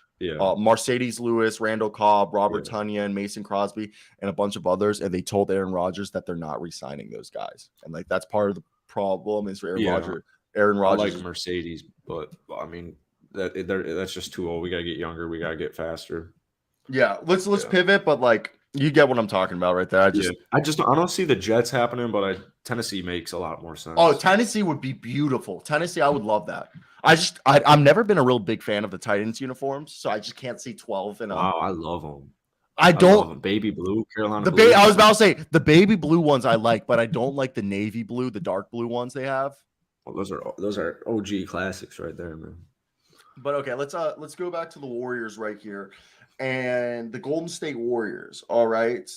Mercedes Lewis, Randall Cobb, Robert Tonyan, Mason Crosby, and a bunch of others, and they told Aaron Rodgers that they're not re-signing those guys, and like that's part of the problem is for Aaron Rodgers. Aaron Rodgers, I like Mercedes, but I mean that's just too old. We gotta get younger. We gotta get faster. Yeah, let's pivot, but like you get what I'm talking about right there. I don't see the Jets happening, but Tennessee makes a lot more sense. Oh, Tennessee would be beautiful. Tennessee, I would love that. I've never been a real big fan of the Titans uniforms, so I just can't see 12 in them. Wow, I love them. I don't baby blue, Carolina blue. I was about to say the baby blue ones I like, but I don't like the navy blue, the dark blue ones they have. Well, those are OG classics right there, man. But okay, let's go back to the Warriors right here, and the Golden State Warriors. All right,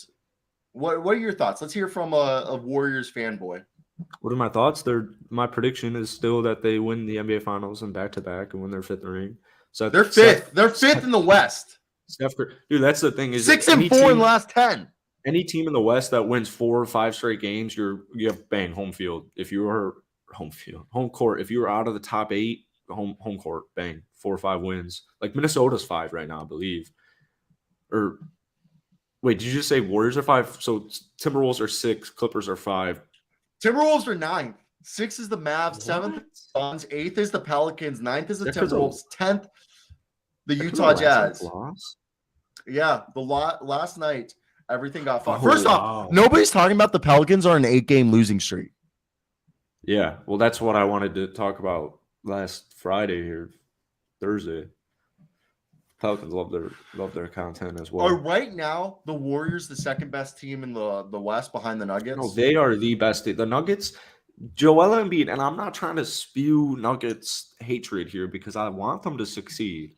what are your thoughts? Let's hear from a Warriors fanboy. What are my thoughts? My prediction is still that they win the NBA Finals and back-to-back and win their 5th ring. So they're fifth. They're fifth in the West. Dude, that's the thing. Is 6 and 4 in the last 10. Any team in the West that wins 4 or 5 straight games, you have bang home field. If you were home court, if you were out of the top 8, home court, bang 4 or 5 wins. Like Minnesota's 5 right now, I believe. Or wait, did you just say Warriors are 5? So Timberwolves are 6, Clippers are 5. Timberwolves are 9th. 6 is the Mavs. 7th is the Suns. 8th is the Pelicans. 9th is the Timberwolves. 10th, the Utah Jazz. Yeah, the last night, everything got fucked. First off, nobody's talking about the Pelicans are an 8-game losing streak. Yeah, well, that's what I wanted to talk about last Friday here, Thursday. Pelicans love their content as well. Right now, the Warriors the second best team in the West behind the Nuggets? No, they are the best. The Nuggets, Joel Embiid, and I'm not trying to spew Nuggets hatred here because I want them to succeed,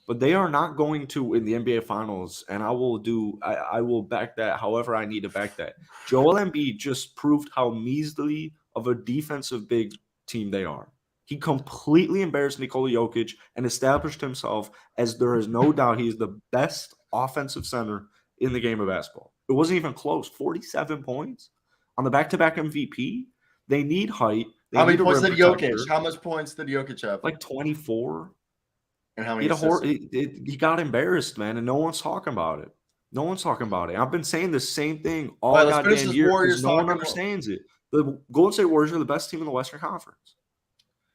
but they are not going to in the NBA Finals, and I will back that however I need to back that. Joel Embiid just proved how measly of a defensive big team they are. He completely embarrassed Nikola Jokic and established himself as there is no doubt he is the best offensive center in the game of basketball. It wasn't even close. 47 points on the back-to-back MVP. They need height. How many points did Jokic? How much points did Jokic have? Like 24. And how many? He got embarrassed, man, and no one's talking about it. No one's talking about it. I've been saying the same thing all goddamn year because no one understands it. The Golden State Warriors are the best team in the Western Conference.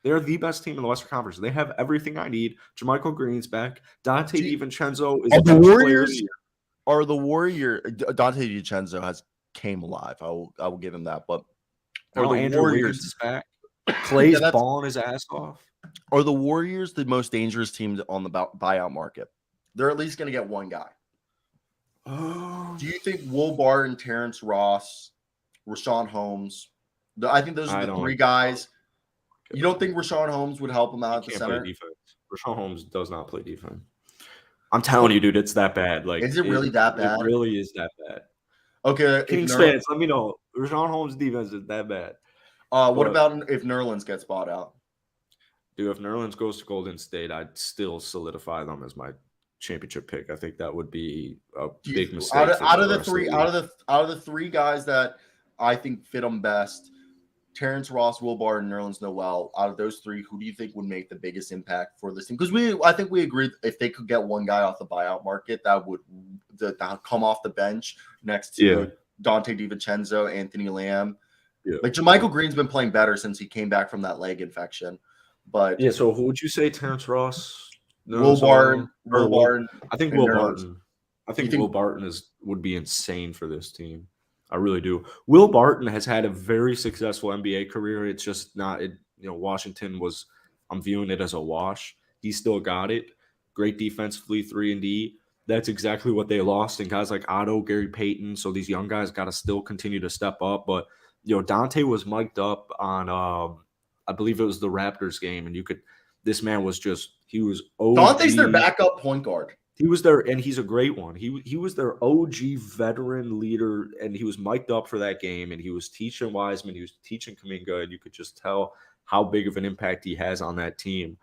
They're the best team in the Western Conference. They have everything I need. JaMychal Green's back. Dante DiVincenzo is the Warriors. Are the Warrior Dante DiVincenzo has came alive? I will give him that. But are the Andrew Warriors is back? Clay's balling his ass off. Are the Warriors the most dangerous team on the buyout market? They're at least going to get one guy. Do you think Will Barton, Terrence Ross, Rashawn Holmes? I think those are the 3 guys. You don't think Rashawn Holmes would help him out at the center? Play defense. Rashawn Holmes does not play defense. I'm telling you, dude, it's that bad. Like, is it really that bad? It really is that bad. Okay, Kings fans, let me know. Rashawn Holmes' defense is that bad. What about if Nerlens gets bought out? Dude, if Nerlens goes to Golden State, I'd still solidify them as my championship pick. I think that would be a big mistake out of the three guys that I think fit them best. Terrence Ross, Will Barton, Nerlens Noel. Out of those three, who do you think would make the biggest impact for this team? Because I think we agreed if they could get one guy off the buyout market that would come off the bench next to Dante DiVincenzo, Anthony Lamb. Yeah. Like JaMychal Green's been playing better since he came back from that leg infection. But yeah, so who would you say? Terrence Ross? Will Barton. I think Will Barton. I think Will Barton would be insane for this team. I really do. Will Barton has had a very successful NBA career. It's just not, Washington was, I'm viewing it as a wash. He still got it. Great defensively, 3-and-D. That's exactly what they lost. And guys like Otto, Gary Payton. So these young guys got to still continue to step up. But, Dante was mic'd up on, I believe it was the Raptors game. And this man was he was OG. Dante's their backup point guard. He was there, and he's a great one. He was their OG veteran leader, and he was mic'd up for that game, and he was teaching Wiseman, he was teaching Kuminga, and you could just tell how big of an impact he has on that team.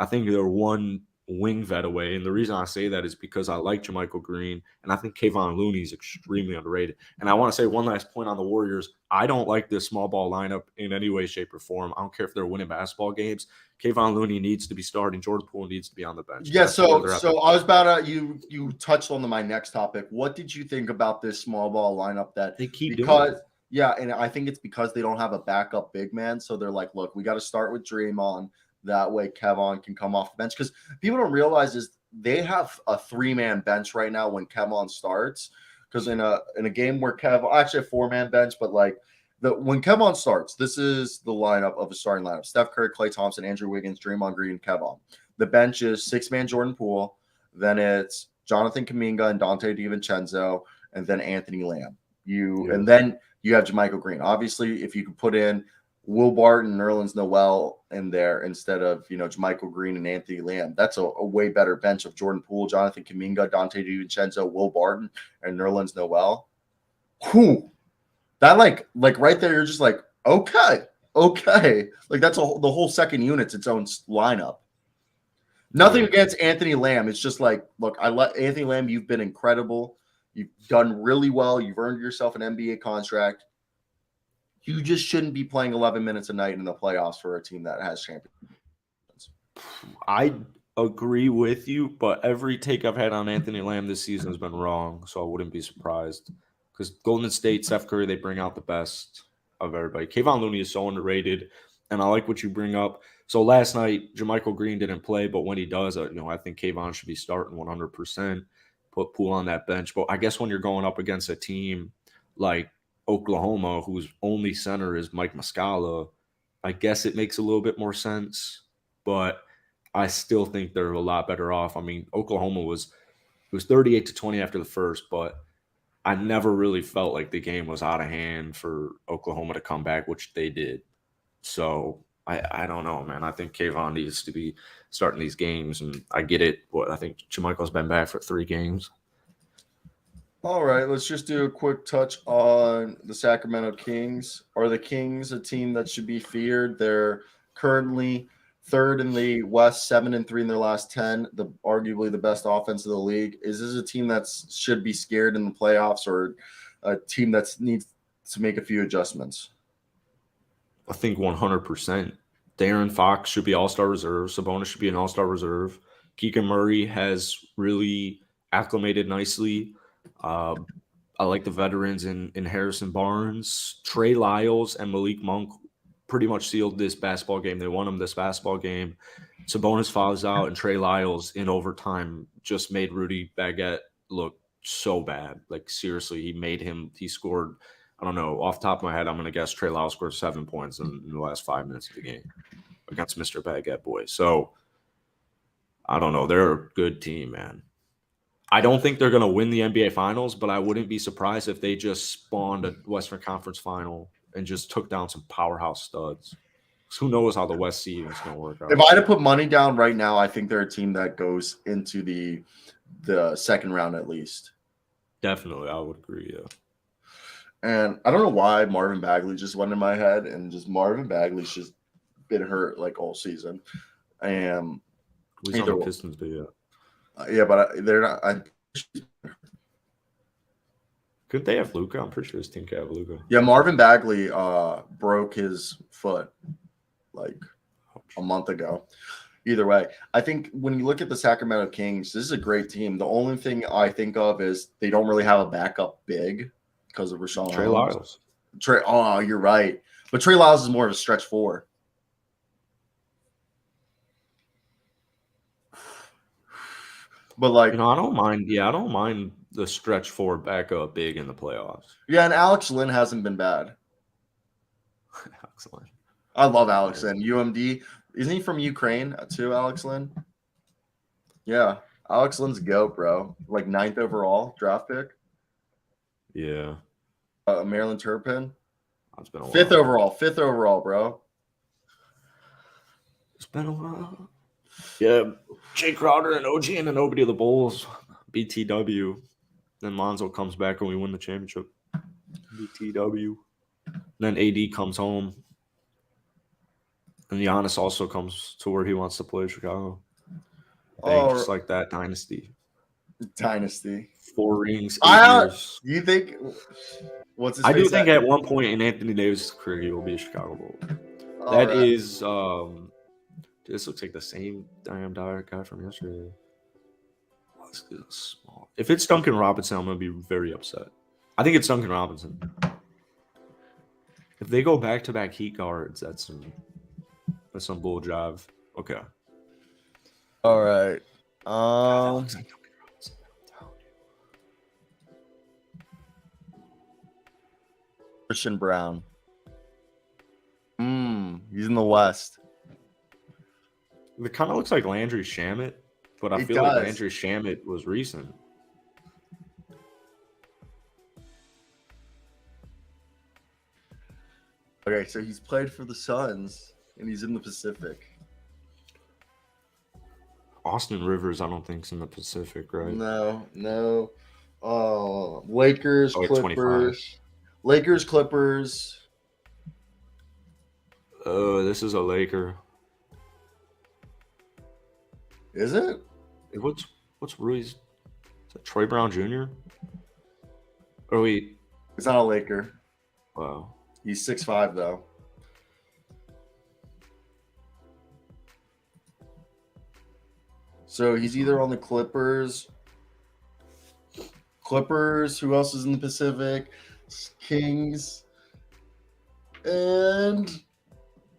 I think they're one wing vet away, and the reason I say that is because I like JaMychal Green, and I think Kevon Looney is extremely underrated. And I want to say one last point on the Warriors. I don't like this small ball lineup in any way, shape, or form. I don't care if they're winning basketball games. Kevon Looney needs to be starting. Jordan Poole needs to be on the bench. Yeah, so I was about to you touched on my next topic. What did you think about this small ball lineup that they keep doing? Yeah, and I think it's because they don't have a backup big man. So they're like, look, we got to start with Draymond. That way Kevon can come off the bench. Because people don't realize is they have a 3-man bench right now when Kevon starts. Because in a game where actually a 4-man bench, but like when Kevon starts, this is the lineup of a starting lineup. Steph Curry, Klay Thompson, Andrew Wiggins, Draymond Green, Kevon. The bench is 6-man Jordan Poole. Then it's Jonathan Kuminga and Dante DiVincenzo, and then Anthony Lamb. And then you have JaMychal Green. Obviously, if you could put in Will Barton, Nerlens Noel in there instead of JaMychal Green and Anthony Lamb, that's a way better bench of Jordan Poole, Jonathan Kuminga, Dante DiVincenzo, Will Barton, and Nerlens Noel. Whew. That like right there, you're just like, okay. Like that's the whole second unit's its own lineup. Nothing against Anthony Lamb. It's just like, look, Anthony Lamb, you've been incredible. You've done really well. You've earned yourself an NBA contract. You just shouldn't be playing 11 minutes a night in the playoffs for a team that has champions. I agree with you, but every take I've had on Anthony Lamb this season has been wrong, so I wouldn't be surprised. Because Golden State, Steph Curry, they bring out the best of everybody. Kevon Looney is so underrated, and I like what you bring up. So last night, JaMychal Green didn't play, but when he does, I think Kevon should be starting 100%. Put Poole on that bench. But I guess when you're going up against a team like Oklahoma, whose only center is Mike Muscala, I guess it makes a little bit more sense. But I still think they're a lot better off. I mean, Oklahoma was 38-20 after the first, but I never really felt like the game was out of hand for Oklahoma to come back, which they did. So I don't know, man. I think Kevon needs to be starting these games, and I get it. I think JaMychal's been back for 3 games. All right, let's just do a quick touch on the Sacramento Kings. Are the Kings a team that should be feared? They're currently 3rd in the West, 7-3 in their last 10, arguably the best offense of the league. Is this a team that should be scared in the playoffs, or a team that needs to make a few adjustments? I think 100%. De'Aaron Fox should be all-star reserve. Sabonis should be an all-star reserve. Keegan Murray has really acclimated nicely. I like the veterans in Harrison Barnes. Trey Lyles and Malik Monk pretty much sealed this basketball game. They won them this basketball game. Sabonis fouls out, and Trey Lyles in overtime just made Rudy Baguette look so bad. Like, seriously, he scored, I don't know, off the top of my head, I'm going to guess Trey Lyles scored 7 points in the last 5 minutes of the game against Mr. Baguette Boy. So, I don't know. They're a good team, man. I don't think they're going to win the NBA Finals, but I wouldn't be surprised if they just spawned a Western Conference Final and just took down some powerhouse studs. Who knows how the West seeding is going to work out. If I had to put money down right now, I think they're a team that goes into the second round at least. Definitely, I would agree, yeah. And I don't know why Marvin Bagley just went in my head, and just Marvin Bagley's just been hurt like all season. And He's on the Pistons, but yeah, but they're not. Could they have Luka? I'm pretty sure this team could have Luka. Yeah, Marvin Bagley broke his foot like a month ago. Either way, I think when you look at the Sacramento Kings, this is a great team. The only thing I think of is they don't really have a backup big because of Rashawn Trey Holmes. Lyles. Oh, you're right. But Trey Lyles is more of a stretch four. But like, I don't mind. Yeah, I don't mind the stretch four backup big in the playoffs. Yeah, and Alex Lynn hasn't been bad. Alex Lynn. I love Alex Lynn. UMD. Isn't he from Ukraine too, Alex Lynn? Yeah. Alex Lynn's a goat, bro. Like 9th overall draft pick. Yeah. Maryland Turpin. It's been a while. 5th overall, bro. It's been a while. Yeah. Jay Crowder and OG and nobody of the Bulls. BTW. Then Lonzo comes back and we win the championship. BTW. Then AD comes home. And Giannis also comes to where he wants to play, Chicago. Just like that dynasty. 4 rings, 8 years. You think what's his I do face think at one point in Anthony Davis' career he will be a Chicago Bull. Is this looks like the same damn guy from yesterday. This is small. If it's Duncan Robinson, I'm gonna be very upset. I think it's Duncan Robinson. If they go back-to-back Heat guards, that's some bull jive. Okay. All right. Christian Brown. He's in the West. It kind of looks like Landry Shamet, but I feel like Landry Shamet was recent. Okay, so he's played for the Suns, and he's in the Pacific. Austin Rivers, I don't think, is in the Pacific, right? No. Lakers, Clippers. 25. Lakers, Clippers. This is a Laker. Is it? What's Rui's? Is that Troy Brown Jr.? Oh wait, it's not a Laker. Wow, he's 6'5" though. So he's either on the Clippers. Who else is in the Pacific? Kings and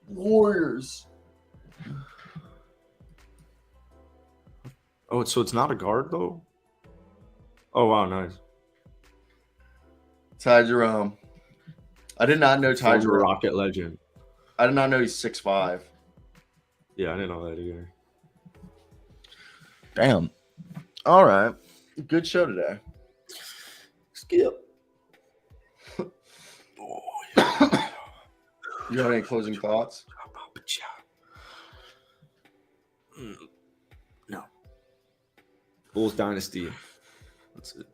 Warriors. Oh, so it's not a guard though? Oh wow, nice. Ty Jerome. I did not know Ty Jerome. Rocket legend. I did not know he's 6'5". Yeah, I didn't know that either. Damn. All right. Good show today. Skip. You have any closing thoughts? No. Bulls dynasty. That's it.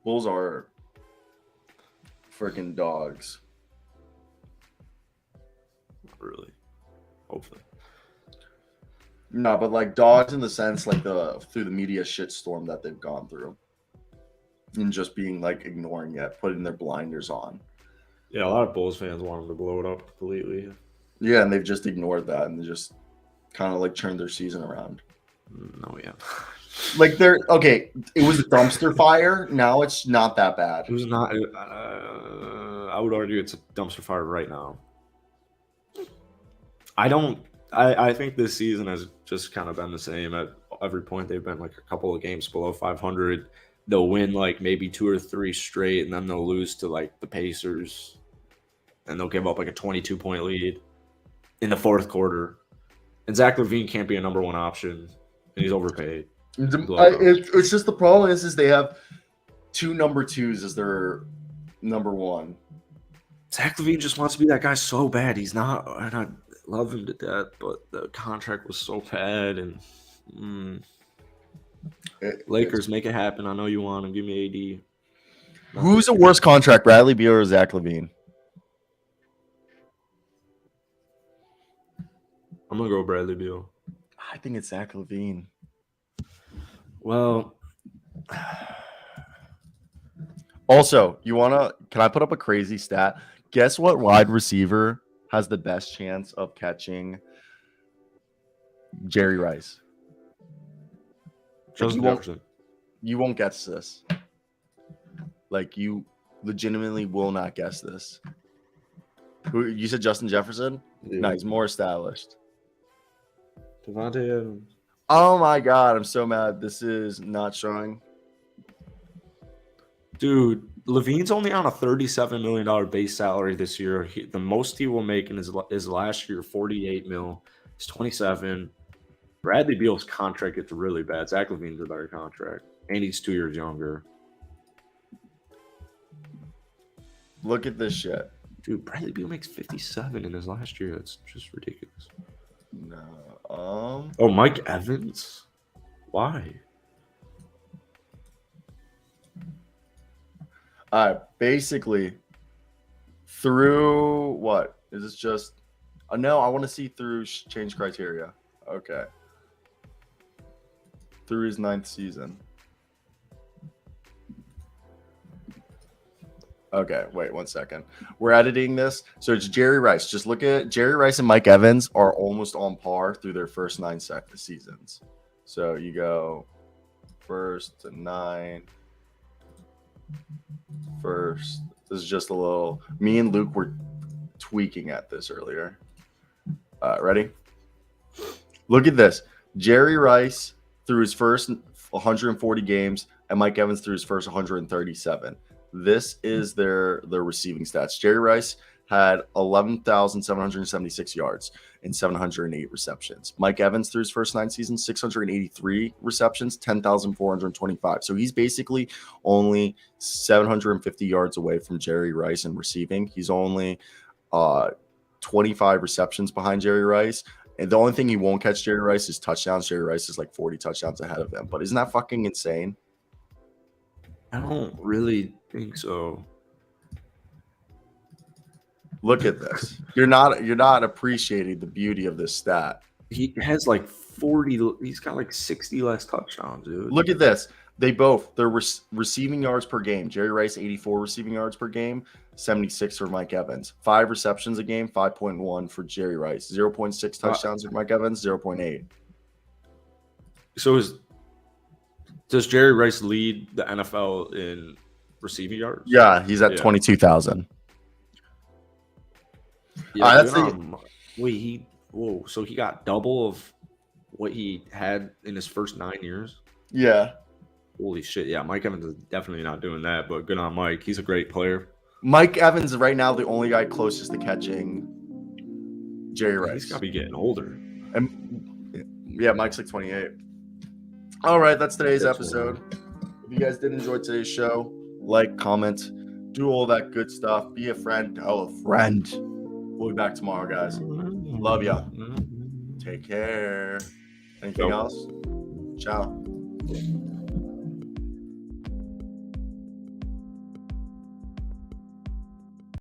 Bulls are freaking dogs. Not really. Hopefully. No, but like dogs in the sense like through the media shitstorm that they've gone through. And just being like ignoring it, putting their blinders on. Yeah, a lot of Bulls fans want them to blow it up completely. Yeah, and they've just ignored that and they just kind of like turned their season around. No, yeah. Like they're okay. It was a dumpster fire. Now it's not that bad. It was not. I would argue it's a dumpster fire right now. I think this season has just kind of been the same. At every point, they've been like a couple of games below 500. They'll win like maybe 2 or 3 straight, and then they'll lose to like the Pacers, and they'll give up like a 22-point lead in the fourth quarter. And Zach LaVine can't be a number 1 option, and he's overpaid. It's just the problem is they have 2 number 2s as their number 1. Zach LaVine just wants to be that guy so bad. He's not, and I love him to death, but the contract was so bad. And Lakers, make it happen. I know you want him. Give me AD. Who's the worst contract, Bradley Beal or Zach LaVine? I'm gonna go Bradley Beal. I think it's Zach LaVine. Well, also, can I put up a crazy stat? Guess what wide receiver has the best chance of catching Jerry Rice? Justin Jefferson. You won't guess this. Like, you legitimately will not guess this. Who you said Justin Jefferson? Yeah. No, he's more established. Devontae Adams. Oh my god, I'm so mad. This is not showing. Dude, Levine's only on a $37 million base salary this year. The most he will make in his last year, $48 million. He's 27. Bradley Beal's contract gets really bad. Zach LaVine's a better contract, and he's 2 years younger. Look at this shit. Dude, Bradley Beal makes 57 in his last year. That's just ridiculous. No. Oh, Mike Evans? Why? Basically, through what? Is this just no, I want to see through change criteria. Okay. Through his 9th season. Okay, wait 1 second. We're editing this. So it's Jerry Rice. Just look at Jerry Rice and Mike Evans are almost on par through their first 9 seasons. So you go first to 9. First. This is just a little. Me and Luke were tweaking at this earlier. Ready? Look at this. Jerry Rice through his first 140 games and Mike Evans through his first 137. This is their receiving stats. Jerry Rice had 11,776 yards and 708 receptions. Mike Evans through his first 9 seasons, 683 receptions, 10,425. So he's basically only 750 yards away from Jerry Rice in receiving. He's only 25 receptions behind Jerry Rice. And the only thing he won't catch Jerry Rice is touchdowns. Jerry Rice is like 40 touchdowns ahead of him. But isn't that fucking insane? I don't really think so. Look at this. You're not appreciating the beauty of this stat. He has like 40. He's got like 60 less touchdowns, dude. Look at this. Their receiving yards per game. Jerry Rice, 84 receiving yards per game, 76 for Mike Evans. 5 receptions a game, 5.1 for Jerry Rice. 0.6 touchdowns for Mike Evans, 0.8. So does Jerry Rice lead the NFL in receiving yards? Yeah, he's at 22,000. Yeah, so he got double of what he had in his first 9 years? Yeah. Holy shit. Yeah, Mike Evans is definitely not doing that, but good on Mike. He's a great player. Mike Evans is right now the only guy closest to catching Jerry Rice. He's got to be getting older. And yeah, Mike's like 28. All right, that's today's episode. If you guys did enjoy today's show, like, comment, do all that good stuff. Be a friend. Tell a friend. We'll be back tomorrow, guys. Love ya. Take care. Anything else? Ciao.